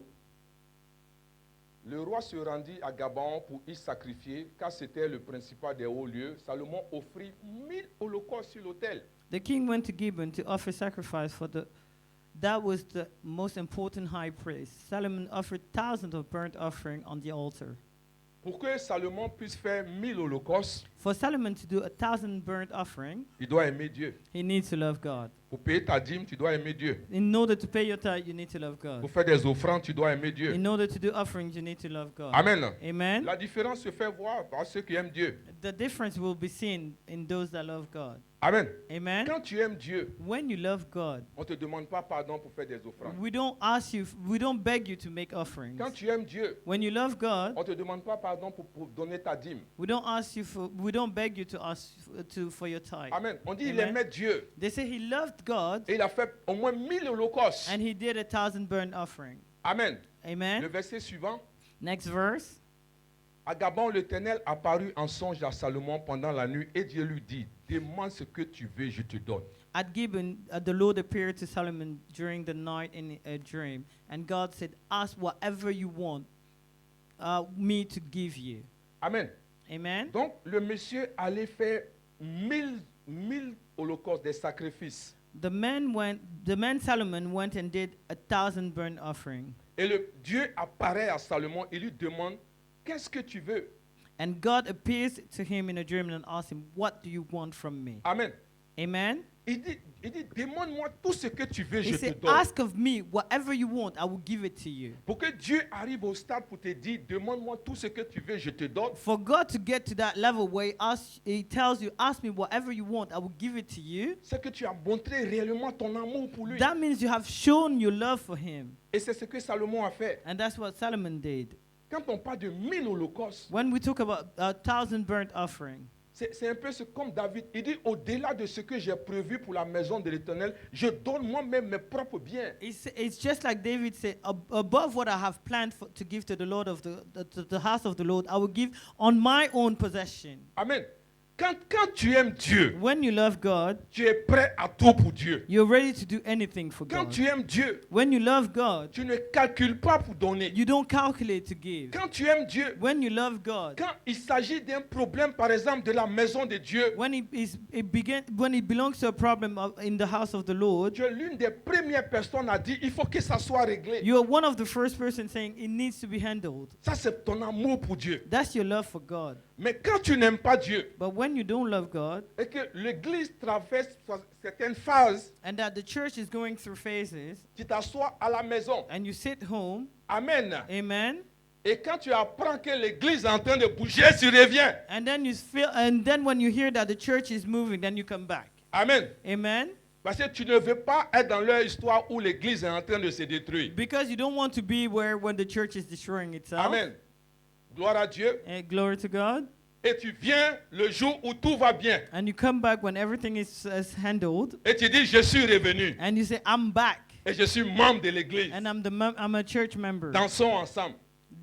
Le roi se rendit à Gabaon pour y sacrifier, car c'était le principal des hauts lieux. Salomon offrit 1000 holocaustes sur l'autel. the king went to Gibeon to offer sacrifice that was the most important high priest. Solomon offered thousands of burnt offering on the altar. Pour que Salomon puisse faire 1000 holocaustes, For Solomon to do 1,000 burnt offering, il doit aimer Dieu. he needs to love God. Pour payer ta dîme, tu dois aimer Dieu. In order to pay your tithe, you need to love Pour God. faire des offrandes, tu dois aimer Dieu. In order to do offerings, you need to love God. Amen. Amen. La différence se fait voir par ceux qui aiment Dieu. The difference will be seen in those that love God. Amen. Amen. Quand tu aimes Dieu, When you love God, on ne te demande pas pardon pour faire des offrandes. we don't beg you to make offerings. Quand tu aimes Dieu, When you love God, on ne te demande pas pardon pour donner ta dîme. we don't beg you to ask for your tithe. Amen. On dit il Amen. aimait Dieu. They say he loved God Et il a fait au moins 1000 holocaustes. and he did 1,000 burnt offering. Amen. Le Amen. verset suivant. Next verse. À Gabon, l'Éternel apparut en songe à Salomon pendant la nuit et Dieu lui dit, demande ce que tu veux, je te donne. At Gibeon, the Lord appeared to Solomon during the night in a dream, and God said, "Ask whatever you want me to give you." Amen. Amen. Donc, le monsieur allait faire 1000 holocaustes, des sacrifices. The man Solomon went and did 1,000 burnt offering, Et le Dieu apparaît à Salomon et lui demande, qu'est-ce que tu veux? and God appears to him in a dream and asks him, "What do you want from me?" Amen. Amen. Il dit, demande-moi tout ce que tu veux, He je te said, donne. "Ask of me whatever you want, I will give it to you." Pour que Dieu arrive au stade pour te dire, demande-moi tout ce que tu veux, je te donne. For God to get to that level where he tells you, "Ask me whatever you want, I will give it to you," C'est que tu as montré réellement ton amour pour lui. that means you have shown your love for him. Et c'est ce que Salomon a fait. And that's what Solomon did. Quand on parle de 1000 holocaustes, When we talk about 1,000 burnt offering, C'est un peu comme David. Il dit, au-delà de ce que j'ai prévu pour la maison de l'Éternel, je donne moi-même mes propres biens. It's just like David said, above what I have planned to give to the Lord of the house of the Lord, I will give on my own possession. Amen. Quand tu aimes Dieu, When you love God, tu es prêt à tout pour Dieu. you're ready to do anything for Quand God. tu aimes Dieu, When you love God, tu ne calcules pas pour donner. you don't calculate to give. Quand tu aimes Dieu, When you love God, quand il s'agit d'un problème, par exemple, de la maison de Dieu, when it belongs to a problem in the house of the Lord, tu es l'une des premières personnes à dire, il faut que ça soit réglé. you are one of the first person saying it needs to be handled. Ça, c'est ton amour pour Dieu. That's your love for God. Mais quand tu n'aimes pas Dieu, But when you don't love God, et que l'Église traverse certaines phases, and that the church is going through phases, tu t'assois à la maison. and you sit home, Amen. amen, Et quand tu apprends que l'Église est en train de bouger, tu reviens. and then when you hear that the church is moving, then you come back. Amen. Amen. Parce que tu ne veux pas être dans leur histoire où l'Église est en train de se détruire. Because you don't want to be when the church is destroying itself. Amen. Gloire à Dieu. And glory to God. Et tu viens le jour où tout va bien. And you come back when everything is handled. Et tu dis, je suis revenu. And you say, I'm back. Et je suis membre de l'Église. And I'm a church member. Dansons ensemble.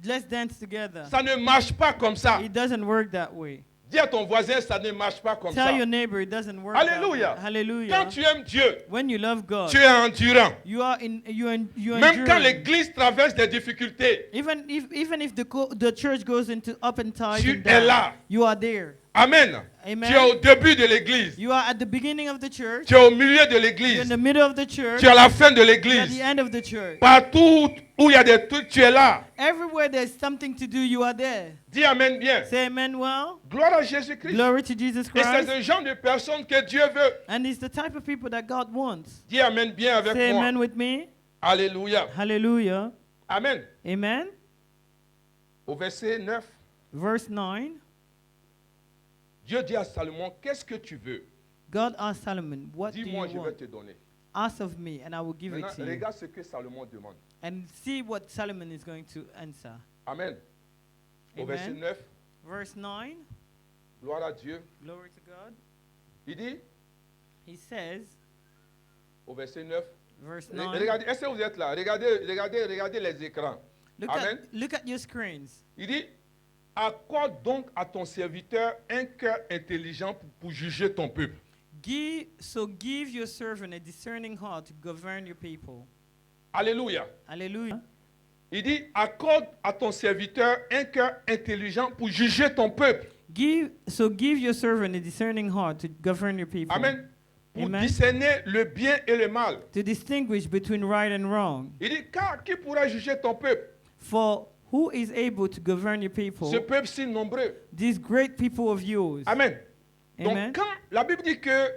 Let's dance together. Ça ne marche pas comme ça. It doesn't work that way. Dis à ton voisin, ça ne marche pas comme ça. Tell your neighbor it doesn't work Alléluia. that way. Hallelujah. Quand tu aimes Dieu, When you love God, tu es endurant. you Même quand endure. l'Église traverse des difficultés, Even if the church goes into up and tides tu and es down, là. you are there. Amen. Amen. Tu es au début de l'Église. You are at the beginning of the church. Tu es au milieu de You're l'Église. in the middle of the church. Tu es à la fin de You're at l'Église. the end of the church. Partout où il y a des trucs, tu es là. Everywhere there's something to do, you are there. Dis Amen bien. Say amen well. Gloire à Jésus-Christ. Glory to Jesus Et c'est Christ. le genre de personnes que Dieu veut. And it's the type of people that God wants. Dis Amen bien avec Say moi. amen with me. Alléluia. Hallelujah. Amen. Amen. Au verset 9, Verse 9. Dieu dit à Salomon, qu'est-ce que tu veux? God asked Solomon, what do Dis-moi, you je vais want? te donner. Ask of me, and I will give it Maintenant, to you. regarde ce que Salomon demande. And see what Solomon is going to answer. Amen. Au Amen. verset 9, Verse 9. gloire à Dieu. Glory to God. Il dit, He says, au verset 9, verse 9. regardez, est-ce que vous êtes là? Regardez les écrans. Amen. Look at your screens. Il dit, accorde donc à ton serviteur un cœur intelligent pour juger ton peuple. Give your servant a discerning heart to govern your people. Alléluia. Hallelujah. Il dit, accorde à ton serviteur un cœur intelligent pour juger ton peuple. Give your servant a discerning heart to govern your people. Amen. Pour Amen. discerner le bien et le mal. To distinguish between right and wrong. Il dit, car qui pourra juger ton peuple? For who is able to govern your people? Ce peuple si nombreux. These great people of yours. Amen. Amen. Donc quand la Bible dit que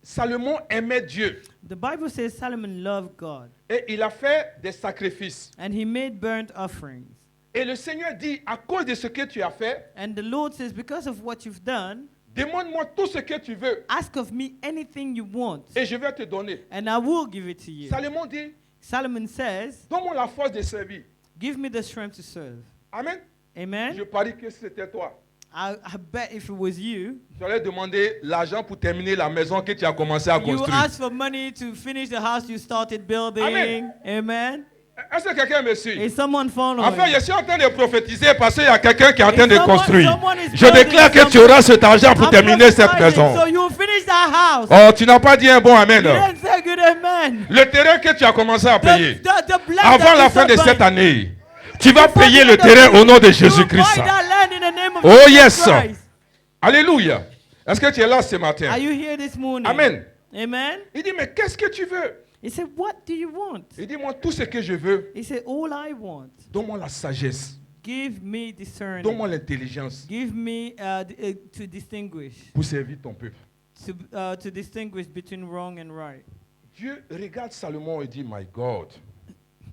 Salomon aimait Dieu The Bible says Solomon loved God, et il a fait des sacrifices. and he made burnt offerings. Et le Seigneur dit, à cause de ce que tu as fait, And the Lord says, because of what you've done, demande-moi tout ce que tu veux ask of me anything you want, et je vais te donner. and I will give it to you. Salomon dit, Solomon says, donne-moi la force de servir. give me the strength to serve. Amen. Amen. Je parie que c'était toi. I bet if it was you, Tu allais demander l'argent pour terminer la maison que tu as commencé à you construire. ask for money to finish the house you started building. Amen. Amen. Est-ce que quelqu'un me suit? Is someone following? Enfin, je suis en train de prophétiser parce qu'il y a quelqu'un qui est en train If de construire. someone is Je building déclare que tu something, auras cet argent pour I'm terminer cette prophesying, maison. So you will finish that house. Oh, tu n'as pas dit un bon amen. You didn't say good amen. Le terrain que tu as commencé à payer The blessing avant that la you fin de start cette buying. année, tu vas Before payer the le end of terrain the au nom de year, Jésus-Christ. you will buy that land in the name of Oh Jesus yes. Christ. Alléluia. Est-ce que tu es là ce matin? Are you here this morning? Amen. Amen. Il dit, mais qu'est-ce que tu veux? He said, what do you want? Il dit, moi, tout ce que je veux, He said, all I want. donne-moi la sagesse, Give me discernment. donne-moi l'intelligence Give me to distinguish. pour servir ton peuple. To distinguish between wrong and right. Dieu regarde Salomon et dit, my God,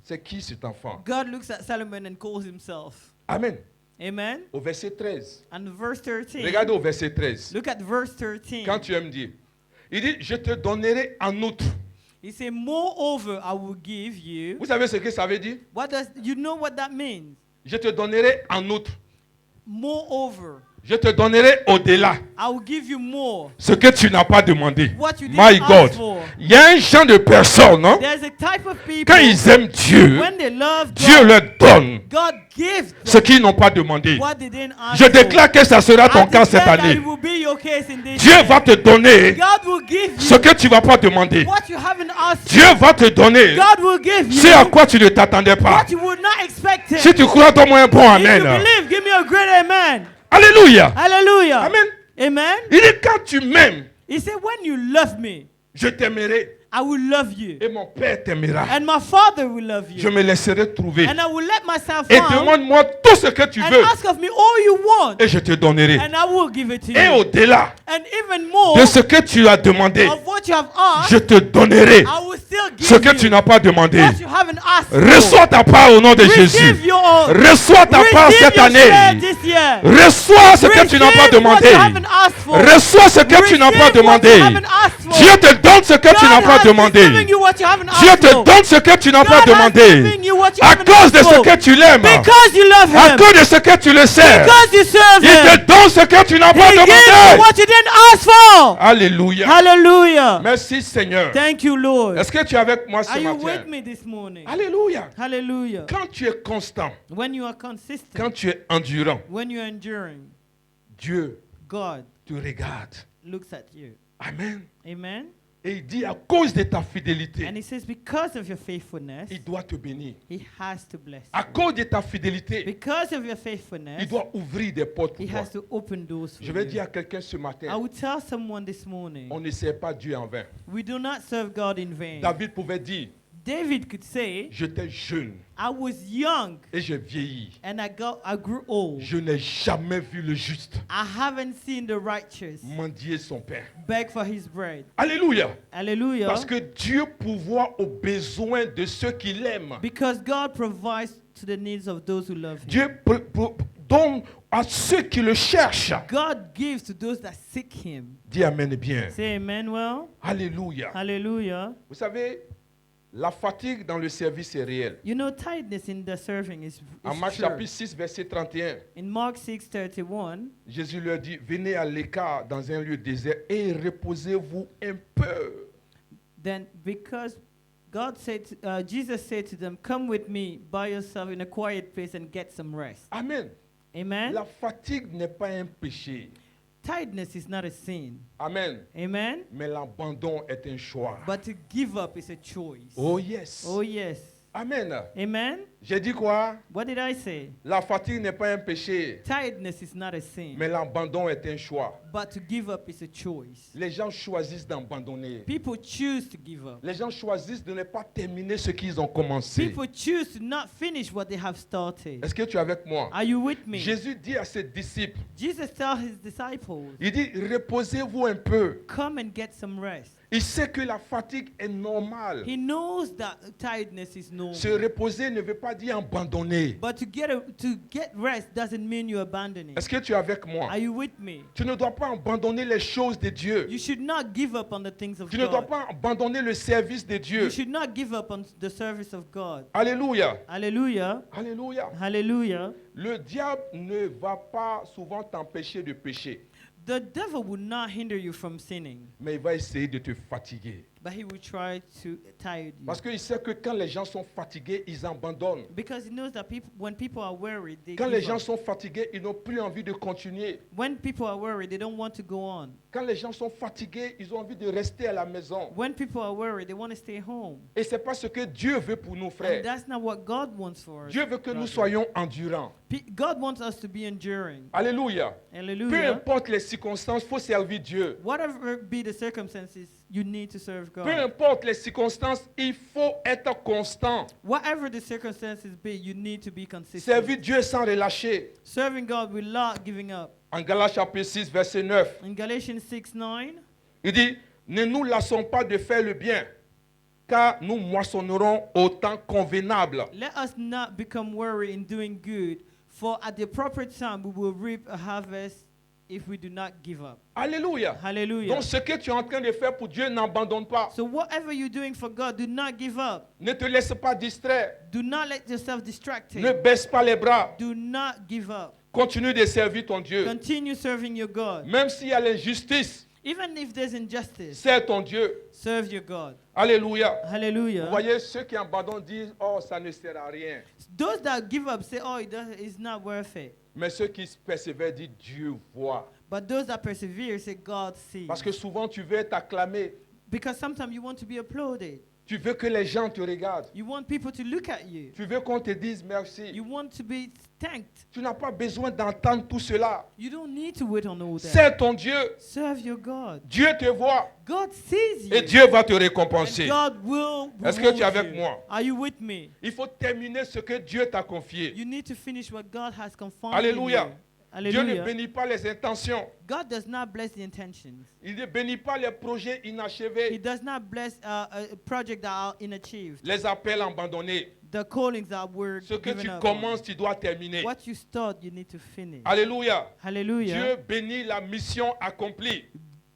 c'est qui cet enfant? God looks at Solomon and calls himself. Amen. Amen. Au verset 13. And verse 13. Regardez au verset 13. Look at verse 13. Quand tu aimes Dieu. Il dit, je te donnerai en outre. He said, moreover, I will give you. Vous savez ce que ça veut dire? You know what that means? Je te donnerai en outre. Moreover. Je te donnerai au-delà I will give you more. ce que tu n'as pas demandé. What you didn't My ask God. for. Il y a un genre de personnes, hein, There's a type of people, quand ils aiment Dieu, when they love Dieu God, leur donne God gives ce them qu'ils n'ont pas demandé. what they didn't ask Je for. déclare que ça sera ton I cas cette declare that année. it will be your case in this Dieu year. va te donner God will give ce you que tu ne vas pas demander. what you haven't asked Dieu va te donner for. God will give you ce à quoi tu ne t'attendais pas. what you would not expect. Si tu crois, donne-moi un bon If you amen. believe, give me a great amen. Alléluia. Hallelujah. Amen. Amen. Il dit quand tu m'aimes, He said, when you love me, je t'aimerai I will love you. et mon Père t'aimera. And my Father will love Je you. me laisserai trouver. And I will let myself Et find demande-moi tout ce que tu and veux ask of me all you want. et je te donnerai. And I will give it to Et you. au-delà And even more de ce que tu as demandé, of what you have asked, je te donnerai I will still ce give que tu you n'as pas demandé. what you haven't asked for. Reçois ta part au nom de Jésus. Receive your own. Reçois ta part Receive cette your share année. this year. Reçois ce que tu n'as pas Receive what demandé. you haven't asked for. Reçois ce que tu n'as pas Receive what you demandé. haven't asked for. Dieu te donne ce que tu n'as God pas has demandé. given you what you haven't Dieu asked te for. donne ce que tu n'as pas God has demandé. given you what you À haven't cause de asked ce for. que tu l'aimes. Because you love À him. cause de ce que tu le sers. Because you serve Il te him. donne ce que tu n'as pas He gives you demandé. what you didn't ask for. Alléluia. Hallelujah. Merci Seigneur. Thank you, Lord. Est-ce que tu es avec moi Are ce you matin? with me this morning? Alléluia. Hallelujah. Quand tu es constant, When you are consistent, quand tu es endurant, when you are enduring, Dieu God te regarde. looks at you. Amen. Amen. Et il dit à cause de ta fidélité, And he says, because of your faithfulness, il doit te bénir. he has to bless À you. cause de ta fidélité, Because of your faithfulness, il doit ouvrir des portes he pour toi. has to open doors for Je vais you. dire à quelqu'un ce I matin, will tell someone this morning, on ne sert pas Dieu en vain. we do not serve God in vain. David pouvait dire, David could say, j'étais jeune I was young et j'ai vieilli. and I grew old. Je n'ai jamais vu le juste I haven't seen the righteous mendier son pain. beg for his bread. Alléluia. Hallelujah. Parce que Dieu pourvoit aux besoins de ceux qui l'aiment. Because God provides to the needs of those who love him. Dieu donne à ceux qui le cherchent. God gives to those that seek him. Dis Amen bien. Say amen well. Alléluia. Hallelujah. Vous savez, la fatigue dans le service est réelle. You know, tiredness in the serving is En Marc true. chapitre 6, verset 31, In Mark 6:31, Jésus leur dit, venez à l'écart dans un lieu désert et reposez-vous un peu. then because God said, Jesus said to them, "Come with me by yourself in a quiet place and get some rest." Amen. Amen. La fatigue n'est pas un péché. Tiredness is not a sin. Amen. Amen. Mais l'abandon est un choix. But to give up is a choice. Oh yes. Oh yes. Amen. Amen. J'ai dit quoi? What did I say? La fatigue n'est pas un péché. Tiredness is not a sin. Mais l'abandon est un choix. But to give up is a choice. Les gens choisissent d'abandonner. People choose to give up. Les gens choisissent de ne pas terminer ce qu'ils ont commencé. People choose to not finish what they have started. Est-ce que tu es avec moi? Are you with me? Jésus dit à ses disciples, Jesus tells his disciples, il dit, reposez-vous un peu. come and get some rest. Il sait que la fatigue est normale. He knows that tiredness is normal. Se reposer ne veut pas dire abandonner. But to get rest doesn't mean you abandon it. Est-ce que tu es avec moi? Are you with me? Tu ne dois pas abandonner les choses de Dieu. You should not give up on the things of Tu ne dois God. pas abandonner le service de Dieu. You should not give up on the service of God. Alléluia. Hallelujah. Alléluia. Hallelujah. Le diable ne va pas souvent t'empêcher de pécher, The devil will not hinder you from sinning, mais il va essayer de te fatiguer. but he will try to tire you. Parce qu'il sait que quand les gens sont fatigués, ils abandonnent. Because he knows that when people are worried, they Quand les give gens up. sont fatigués, ils n'ont plus envie de continuer. When people are worried, they don't want to go on. Quand les gens sont fatigués, ils ont envie de rester à la maison. When people are worried, they want to stay home. Et ce n'est pas ce que Dieu veut pour nous, And frères. that's not what God wants for us. Dieu veut que nous brothers. soyons endurants. God wants us to be enduring. Alléluia. Peu Hallelujah. importe les circonstances, il faut servir Dieu. Whatever be the circumstances, you need to serve Peu God. importe les circonstances, il faut être constant. Whatever the circumstances be, you need to be consistent. Servir Dieu sans relâcher. Serving God without giving up. En Galates chapitre 6, verset 9, In Galatians 6:9, il dit, ne nous lassons pas de faire le bien, car nous moissonnerons au temps convenable. let us not become weary in doing good, for at the appropriate time we will reap a harvest if we do not give up. Alléluia. Hallelujah. Donc ce que tu es en train de faire pour Dieu, n'abandonne pas. So whatever you're doing for God, do not give up. Ne te laisse pas distraire. Do not let yourself distracted. Ne baisse pas les bras. Do not give up. Continue de servir ton Dieu. Continue serving your God. Même s'il y a l'injustice, Even if there's injustice, sers ton Dieu. serve your God. Alléluia. Vous Hallelujah. voyez, ceux qui abandonnent disent, oh, ça ne sert à rien. Those that give up say, oh, it's not worth it. Mais ceux qui persévèrent disent, Dieu voit. But those that persevere say, God sees. Parce que souvent, tu veux être acclamé. Because sometimes you want to be applauded. Tu veux que les gens te regardent. You want people to look at you. Tu veux qu'on te dise merci. You want to be thanked. Tu n'as pas besoin d'entendre tout cela. You don't need to wait on all that. C'est ton Dieu. Serve your God. Dieu te voit. God sees you. Et Dieu va te And récompenser. God will Est-ce que tu es reward avec you. moi? Are you with me? Il faut terminer ce que Dieu t'a confié. You need to finish what God has confirmed Alléluia. in you. Dieu ne Hallelujah. bénit pas les intentions. God does not bless the intentions. Il ne bénit pas les projets He inachevés, does not bless projects that are unachieved. les appels abandonnés. The callings that were Ce que given tu up on. commences, tu dois terminer. What you start, you need to finish. Alléluia. Hallelujah. Dieu bénit la mission accomplie.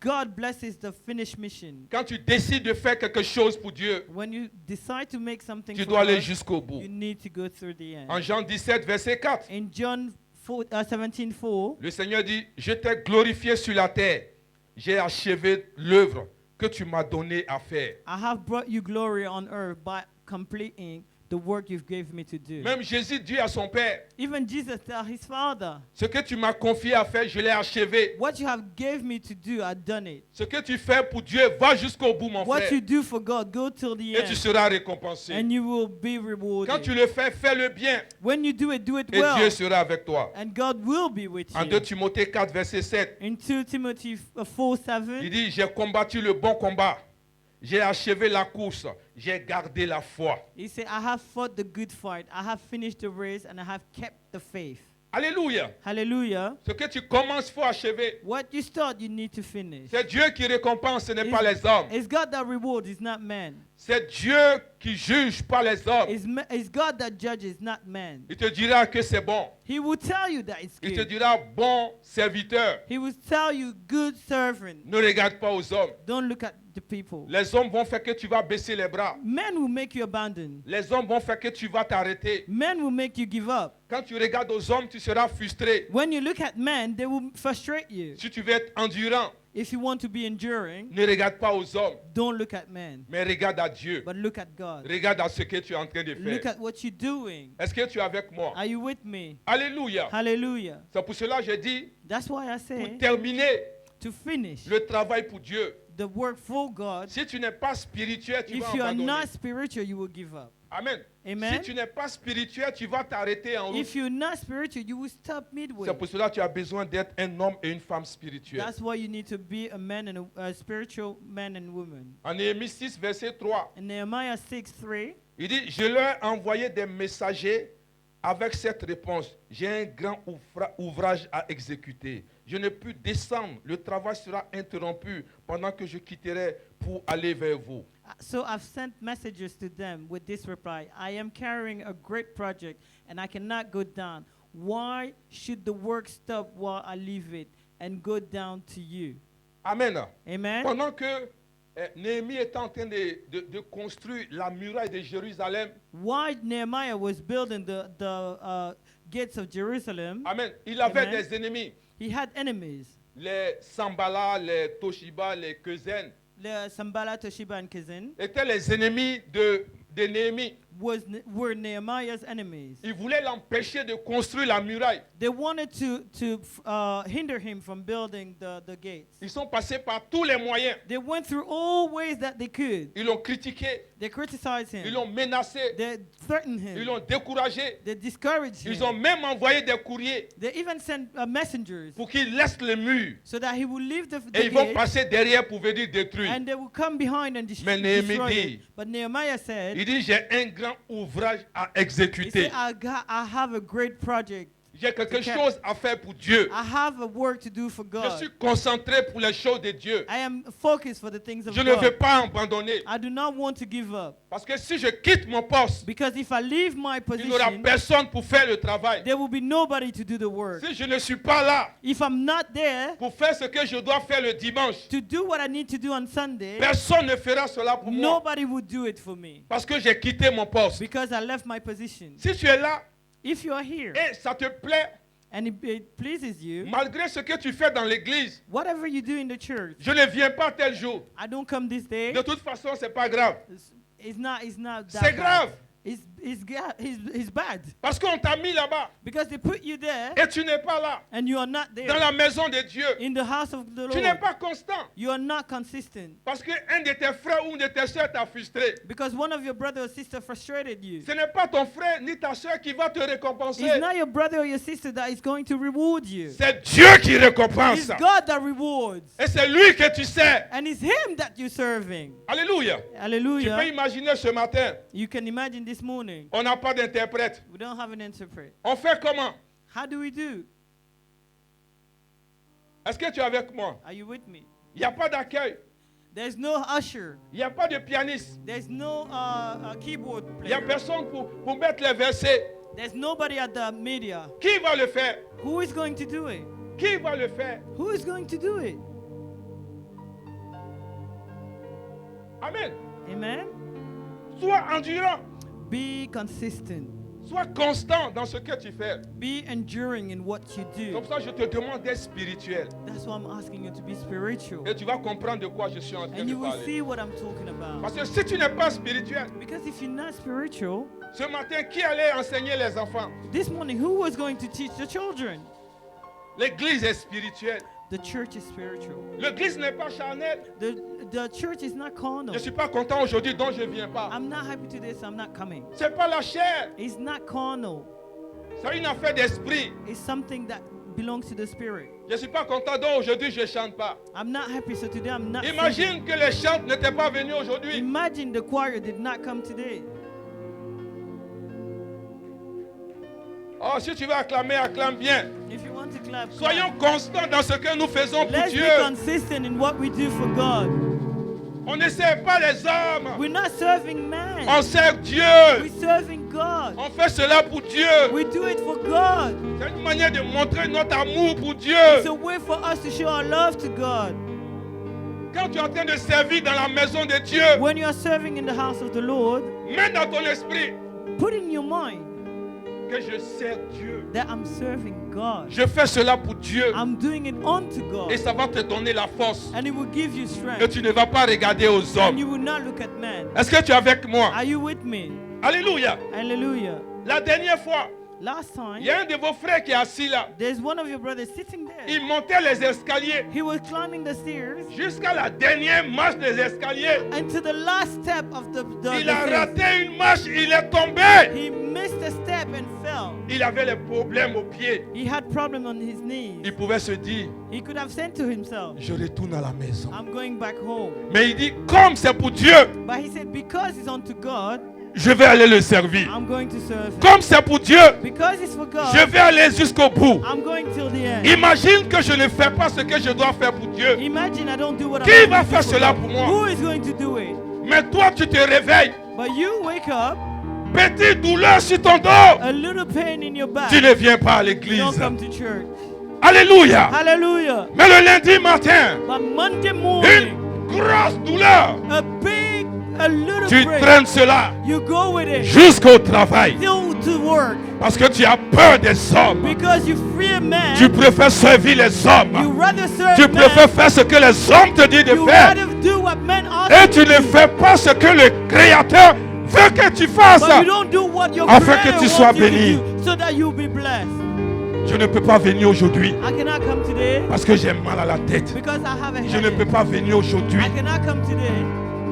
God blesses the finished mission. Quand tu décides de faire quelque chose pour Dieu, When you decide to make something tu for dois aller God, jusqu'au bout. you need to go through the end. En Jean 17, verset 4, In John 17:4, le Seigneur dit, je t'ai glorifié sur la terre. J'ai achevé l'œuvre que tu m'as donné à faire. I have brought you glory on earth by completing the work you've gave me to do. Même Jésus dit à son Père, Even Jesus told his father, ce que tu m'as confié à faire, je l'ai achevé. what you have gave me to do, I've done it. Ce que tu fais pour Dieu, va jusqu'au bout, mon What frère. you do for God, go till the Et tu end, seras récompensé. and you will be Quand rewarded. tu le fais, fais-le bien. When you do it Et Dieu well, sera avec toi. and God will be with En you. 2 Timothée 4, verset 7, In 2 Timothy 4:7, il dit, j'ai combattu le bon combat. J'ai achevé la course. J'ai gardé la foi. he said, I have fought the good fight, I have finished the race, and I have kept the faith. Alléluia. Hallelujah. Ce que tu commences, il faut achever. What you start, you need to finish. C'est Dieu qui récompense, ce n'est pas les hommes. It's God that rewards, it's not man. C'est Dieu qui juge, pas les hommes. It's God that judges, not man. Il te dira que c'est bon. He will tell you that it's Il te good. dira, bon serviteur. He will tell you, good servant. Ne regarde pas aux hommes. Don't look at the people. Les hommes vont faire que tu vas baisser les bras. Men will make you abandon. Les hommes vont faire que tu vas t'arrêter. Men will make you give up. Quand tu regardes aux hommes, tu seras frustré. When you look at men, they will frustrate you. Si tu veux être endurant, If you want to be enduring, ne regarde pas aux hommes, don't look at men, mais regarde à Dieu. but look at God. Regarde à ce que tu es en train de Look faire. at what you're doing. Est-ce que tu es avec moi? Are you with me? Alléluia. Hallelujah. C'est pour cela que je dis, That's why I pour say terminer to finish le travail pour Dieu, the work for God. si tu n'es pas spirituel, tu If vas you are abandonner. not spiritual, you will give up. Amen. Amen. Si tu n'es pas spirituel, tu vas t'arrêter en route. If you're not spiritual, you will stop midway. C'est pour cela que tu as besoin d'être un homme et une femme spirituelle. That's why you need to be a man and a spiritual man and woman. En Néhémie 6, verset 3, In Nehemiah 6:3, il dit, je leur ai envoyé des messagers avec cette réponse. J'ai un grand ouvrage à exécuter. Je ne peux descendre. Le travail sera interrompu pendant que je quitterai pour aller vers vous. so I've sent messages to them with this reply: I am carrying a great project and I cannot go down. Why should the work stop while I leave it and go down to you? Amen. Amen. Pendant que Néhémie était en train de construire la muraille de Jérusalem, While Nehemiah was building the gates of Jerusalem, amen, il avait Amen. des ennemis. he had enemies. Les Sambala, les Toshiba, les Kezen The Sambala, Toshiba, and Kizin étaient les ennemis de Néhémie. were Nehemiah's enemies. Ils voulaient l'empêcher de construire la muraille. They wanted to hinder him from building the gates. Ils sont passés par tous les moyens. They went through all ways that they could. Ils l'ont critiqué, They criticized ils him. l'ont menacé, They threatened ils him. l'ont découragé. They discouraged Ils ont him. même envoyé des courriers They even sent messengers pour qu'il laisse le mur. so that he would leave the Et ils vont gate passer derrière pour venir détruire. and they would come behind and Mais Néhémie destroy dit- it. But Nehemiah said, Il dit, j'ai un grand ouvrage à he exécuter. said, I have a great project. J'ai quelque Okay. chose à faire pour Dieu. I have a work to do for Je God. suis concentré pour les choses de Dieu. I am focused for the things of Je ne veux God. pas abandonner. I do not want to give up. Parce que si je quitte mon poste, Because if I leave my il n'y aura position, personne pour faire le travail. there will be nobody to do the work. Si je ne suis pas là If I'm not there pour faire ce que je dois faire le dimanche, to do what I need to do on Sunday, personne ne fera cela pour moi. nobody would do it for me. Parce que j'ai quitté mon poste. Because I left my position. Si tu es là If you are here et ça te plaît, and it pleases you, malgré ce que tu fais dans l'église, whatever you do in the church, je ne viens pas tel jour. I don't come this day. De toute façon, c'est pas grave. It's not that C'est grave. bad. It's bad. Parce qu'on t'a mis là-bas Because they put you there et tu n'es pas là. and you are not there. Dans la maison de Dieu, In the house of the tu n'es Lord, pas constant. you are not consistent. Parce qu'un de tes frères ou une de tes soeurs t'a frustré. Because one of your brother or sister frustrated you. Ce n'est pas ton frère ni ta soeur qui va te récompenser. It's not your brother or your sister that is going to reward you. C'est Dieu qui récompense. It's God that rewards. Et c'est lui que tu sers. And it's Him that you're serving. Alléluia. Tu peux Hallelujah. imaginer ce matin, You can imagine this morning, on n'a pas d'interprète. we don't have an interpret. On fait comment? How do we do? Est-ce que tu es avec moi? Are you with me? Il n'y a pas d'accueil. There's no usher. Il n'y a pas de pianiste. There's no keyboard Il n'y a player. personne pour mettre les versets. There's nobody at the media. Qui va le faire? Who is going to do it? Qui va le faire? Who is going to do it? Amen. Amen. Sois endurant. Be consistent. Sois constant dans ce que tu fais. Be enduring in what you Comme do. ça, je te demande d'être spirituel. That's why I'm asking you to be spiritual. Et tu vas comprendre de quoi je suis en train And de you will parler. see what I'm talking about. Parce que si tu n'es pas spirituel, Because if you're not spiritual, ce matin, qui allait enseigner les enfants? this morning, who was going to teach the children? L'église est spirituelle. The church is spiritual. L'église n'est pas charnelle. The church is not Je carnal. ne suis pas content aujourd'hui, donc je ne viens pas. I'm not happy today, so I'm not coming. Ce n'est pas la chair, It's not carnal. c'est une affaire d'esprit. It's something that belongs to the spirit. Je ne suis pas content, donc aujourd'hui je ne chante pas. I'm not happy, so today I'm not singing. Imagine que les chantes n'étaient pas venus aujourd'hui. Imagine the choir did not come today. Oh, si tu veux acclamer, acclame bien. If you want to clap, Soyons clap. constants dans ce que nous faisons pour Let's be Dieu. consistent in what we do for God. On ne sert pas les hommes. We're not serving man. On sert Dieu. We're serving God. On fait cela pour Dieu. We do it for God. C'est une manière de montrer notre amour pour Dieu. It's a way for us to show our love to God. Quand tu es en train de servir dans la maison de Dieu, When you are serving in the house of the Lord, mets dans ton esprit put in your mind que je sers Dieu. that I'm serving God. Je fais cela pour Dieu. I'm doing it unto God. Et ça va te donner la force. And it will give you Et strength. tu ne vas pas regarder aux And hommes. you will not look at man. Est-ce que tu es avec moi? Are you with me? Alléluia. Hallelujah. La dernière fois, Last il y time, a un de vos frères qui est assis là. there's one of your brothers sitting there. Il montait les escaliers He was climbing the stairs jusqu'à la dernière marche des escaliers. and to the last step of the Il a stairs. raté une marche, il est tombé. He missed a step and fell. Il avait les problèmes aux pieds. He had problem on his knees. Il pouvait se dire, He could have said to himself, je retourne à la maison. I'm going back home. Mais il dit, comme c'est pour Dieu, But he said, because it's unto God, je vais aller le servir. I'm going to serve him. Comme c'est pour Dieu, Because it's for je God, vais aller jusqu'au bout. I'm going till the end. Imagine que je ne fais pas ce que je dois faire pour Dieu. Imagine I don't do what Qui I'm va going to faire do for cela God. pour moi? Who is going to do it? Mais toi, tu te réveilles. But you wake up, Petite douleur sur ton dos. a little pain in your back. Tu ne viens pas à You l'église. don't come to church. Alléluia. Hallelujah. Mais le lundi matin, But Monday morning, une grosse douleur. a little Tu break. traînes cela You go with it jusqu'au travail. till to work. Parce que tu as peur des hommes. Because you fear man. Tu préfères servir les You hommes. rather serve Tu préfères man. faire ce que les hommes te disent de You faire. rather do what men ask Et you tu to ne do. fais pas ce que le Créateur veut que tu fasses. But you don't do what your Afin que creator tu wants sois you to béni. do, so that you'll be blessed. Je ne peux pas venir aujourd'hui I cannot come today parce que j'ai mal à la tête. because I have a Je ne peux headache. pas venir aujourd'hui. I cannot come today.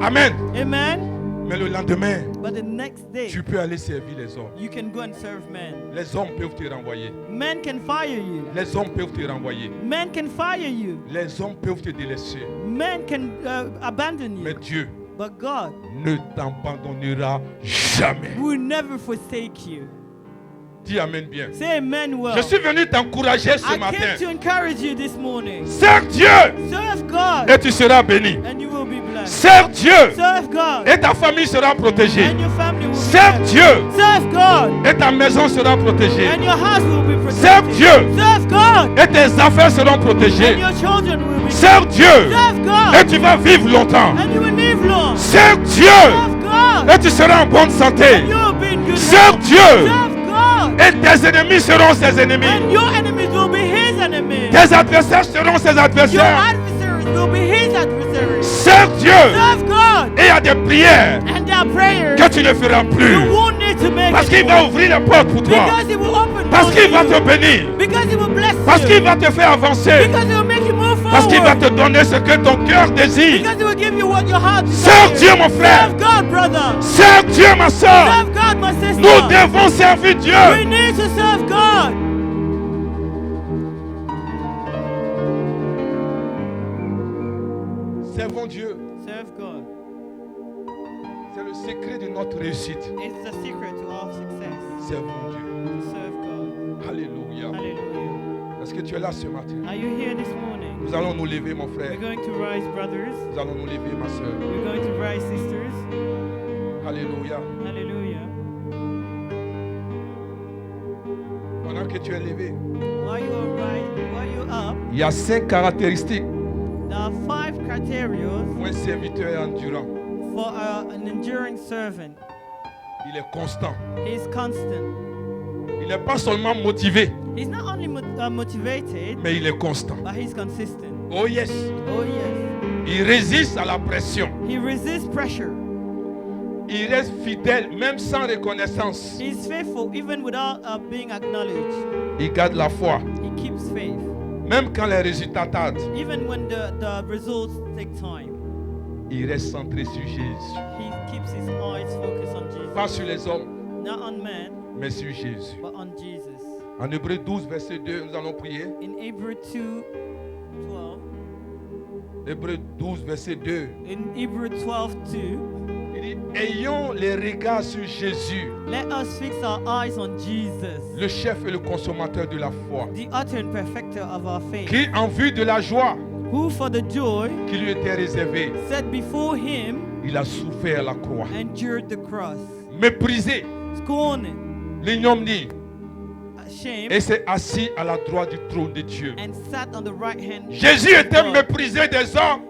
Amen. Amen. Mais le lendemain, But the next day, tu peux aller servir les hommes. you can go and serve men. Les hommes peuvent te renvoyer. Men can fire you. Les hommes peuvent te renvoyer. Men can fire you. Les hommes peuvent te délaisser. Men can abandon Mais you. Dieu But God ne t'abandonnera jamais. will never forsake you. Dis Amen bien. Say amen well. Je suis venu t'encourager ce I matin. came to encourage you this morning. Sers Dieu Serve God et tu seras béni. and you will be blessed. Sers Dieu Serve God et ta famille sera protégée. and your family will be Sers blessed. Dieu Serve God et ta maison sera protégée. and your house will be protected. Serve Dieu Serve God et tes affaires seront and protégées. your children will be Sers Dieu Serve et God tu vas vivre longtemps. and you will live long. Sers Dieu Serve God et tu seras en bonne santé. and you will be in good Sers health. Dieu Serve God God. Et tes ennemis seront ses ennemis. And your enemies will be his enemies. Tes adversaires seront ses Your adversaires. adversaries will be his adversaries. Serve Dieu. Serve God. Et il y a des prières And their prayers, que tu ne feras plus. you won't need to make Parce qu'il va anymore. ouvrir les portes pour toi. Because he will open Parce doors qu'il to va you. te bénir. Because he will bless Parce you. qu'il va te faire avancer. Because he will make you move Parce qu'il va forward. te donner ce que ton cœur désire. Because he will give you what your heart Serve desires. Dieu, mon frère. Serve God, brother. Serve Dieu, ma soeur. Serve God, my sister. Nous devons servir We Dieu. need to serve God. Servons Dieu. Serve God. C'est le secret de notre réussite. It's the secret to all success. Servons Dieu. Serve God. Alléluia. Hallelujah. Est-ce que tu es là ce matin? Are you here this morning? Nous allons nous lever, mon frère. We're going to rise, brothers. Nous allons nous lever, ma soeur. We're going to rise, sisters. Alléluia. Hallelujah. Pendant que tu es levé, While you're up, il y a 5 caractéristiques there are 5 criteria pour un serviteur endurant. for an enduring servant. Il est constant. He's constant. Il n'est pas seulement motivé, He's not only motivated, mais il est constant. but he's consistent. Oh yes. Oh yes. Il résiste à la pression. He resists pressure. Il reste fidèle même sans reconnaissance. He's faithful even without being acknowledged. Il garde la foi He keeps faith. même quand les résultats tardent. Even when the results take time. Il reste centré sur Jésus. He keeps his eyes focused on Jesus. Pas sur les hommes, Not on man, mais sur Jésus. but on Jesus. En Hébreux 12, verset 2, nous allons prier. In Hebrew 2:12, Hébreux 12, verset 2. in Hebrew 12:2, Il dit, ayons les regards sur Jésus, let us fix our eyes on Jesus, le chef et le consommateur de la foi, the author and perfecter of our faith, qui en vue de la joie who for the joy qui lui était réservée, set before him il a souffert la croix. endured the cross, Méprisé, scorned, l'ignominie, ashamed, et s'est assis à la droite du trône de Dieu. and sat on the right hand. Jésus of était God. méprisé des hommes.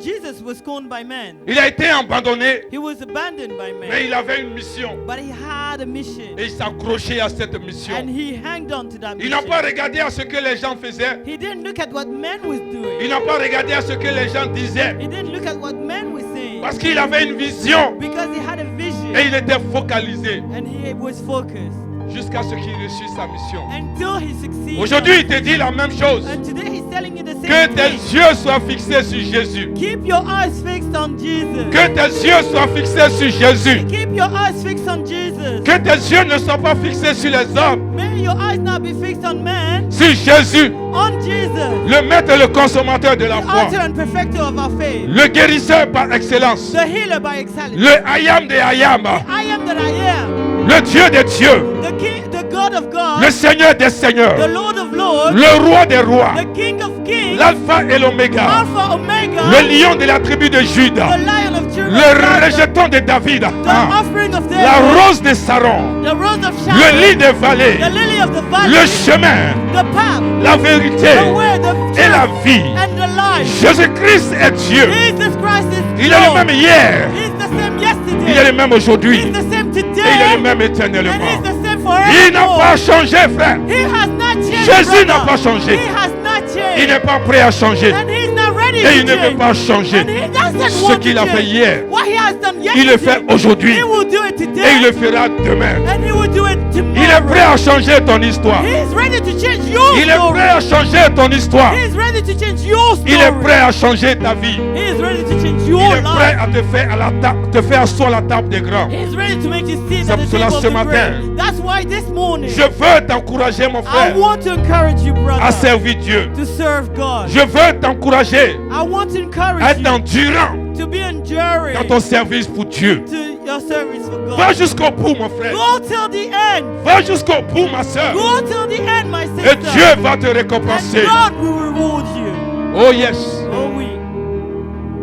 Jesus was scorned by men. Il a été abandonné, He was abandoned by mais men. il avait une mission. But he had a mission. Et il s'accrochait à cette mission. And he hanged on to that Il n'a mission. pas regardé à ce que les gens faisaient. He didn't look at what men was Il doing. n'a pas regardé à ce que les gens disaient. He didn't look at what men were saying. Parce qu'il avait une vision. Because he had a vision. Et il était focalisé And he was focused. jusqu'à ce qu'il réussisse sa mission. Until he succeeded. Aujourd'hui, il te dit la même chose. And today he's telling you the Que same tes thing. yeux soient fixés sur Jésus. Keep your eyes fixed on Jesus. Que tes yeux soient fixés sur Jésus. Keep your eyes fixed on Jesus. Que tes yeux ne soient pas fixés sur les hommes. May your eyes not be fixed on man, Sur Jésus, on Jesus. le maître et le consommateur de la The foi. author and perfecter of our faith. Le guérisseur par excellence. The healer by excellence. Le Ayam de Ayam. I am that I am. Le Dieu des dieux. The King, the God of God. Le Seigneur des The seigneurs. Lord of Lords. Le roi des rois. The King of Kings. L'alpha et l'oméga. Alpha Omega. Le lion de la tribu de Jude. The Lion of Judah. Le rejeton de David. The offspring of David. La rose de Saron. The rose of Le Sharon. lit des vallées. The lily of the valley. Le chemin. The path. La vérité. The way, the Et la truth, vie. and the life. Jésus-Christ est Dieu. Jesus Christ is Il est le Lord. même hier. He's the same Il est yesterday. le même aujourd'hui. He's the same Et il est today. le même And éternellement. he's the same Il n'a pas forever. changé, frère. He has not changed. Jésus n'a brother. pas changé. He has not Il changed. n'est pas prêt à changer. And he's not ready Et to il ne veut change. pas changer. And he doesn't Ce want qu'il to a fait change. hier, What he has done il le fait yesterday, aujourd'hui. he will do it Et today. il le fera demain. And he will do it tomorrow. Il est prêt à changer ton histoire. He is ready to change your Il est story. prêt à changer ton histoire. He is ready to change your story. Il est prêt à changer ta vie. He is ready to change Il your est prêt life. à te faire à la table, te faire asseoir à la table des grands. He is ready to make you sit C'est at the pour cela table of ce the matin, great. That's why this morning, Je veux t'encourager, mon I frère, want to encourage you, brother, à servir Dieu. to serve God. Je veux t'encourager I want to à encourage être you endurant to be enduring dans ton service pour Dieu. to your service for God. Va jusqu'au bout, mon frère. Go till the end. Va jusqu'au bout, ma soeur. Go till the end, my Et sister. Dieu va te And récompenser. God will reward you. Oh yes. Oh, oui.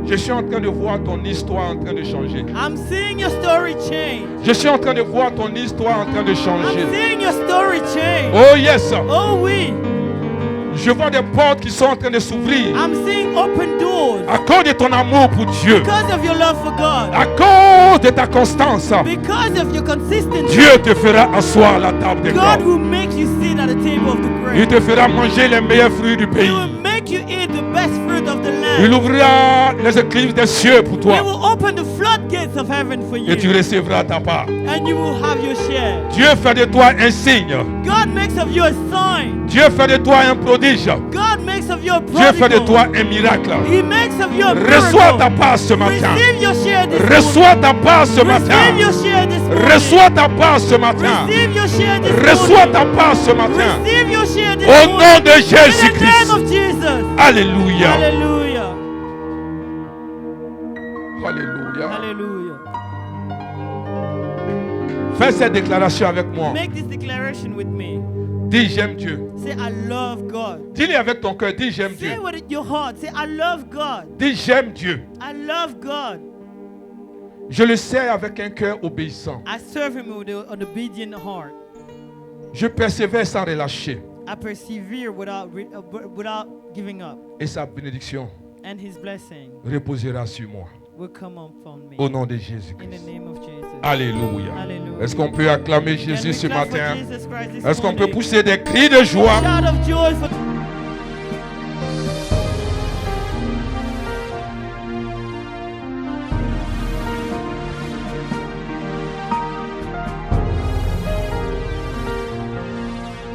Je suis en train de voir ton histoire en train de changer. I'm seeing your story change. Je suis en train de voir ton histoire en train de I'm changer. seeing your story change. Oh yes. Oh, oui. Je vois des portes qui sont en train de s'ouvrir I'm seeing open doors à cause de ton amour pour Dieu. because of your love for God. À cause cause de ta constance, Because of your consistency, Dieu te fera asseoir à la table des God grands. will make you sit at the table of the Il great. te fera manger les meilleurs fruits du He pays. will make you eat the best fruit of the Il land. ouvrira les éclises des cieux pour He toi. will open the floodgates of heaven for Et tu you. recevras ta part. And you will have your share. Dieu fait de toi un signe. God makes of you a sign. Dieu fait de toi un prodige. God makes of you a Dieu fait de prodigal. toi un miracle. He makes of you a Reçois ta miracle. part ce matin. Receive your share this Reçois ta part ce morning. Receive matin. your share this morning. Reçois ta part ce matin. Receive your share this Reçois morning. ta part ce matin. Receive your share this Au morning. nom de In the name Jésus-Christ. of Jesus. Alléluia. Hallelujah. Alléluia. Hallelujah. Fais cette déclaration avec moi. Make this declaration with me. Dis j'aime Dieu. Say, I love God. Dis-le avec ton cœur. Dis j'aime Say Dieu. with your heart. Say, I love God. Dis j'aime Dieu. I love God. Je le sais avec un cœur obéissant. I serve Him with an obedient heart. Je persévère sans relâcher. I persevere without giving up. Et sa bénédiction And His blessing reposera sur moi. will come upon me. Au nom de In Jésus-Christ. the name of Jesus. Alléluia. Hallelujah. Est-ce qu'on peut acclamer Can Jésus we ce clap for matin? Jesus Christ this Est-ce qu'on peut morning? pousser des cris de joie? Shout of joy for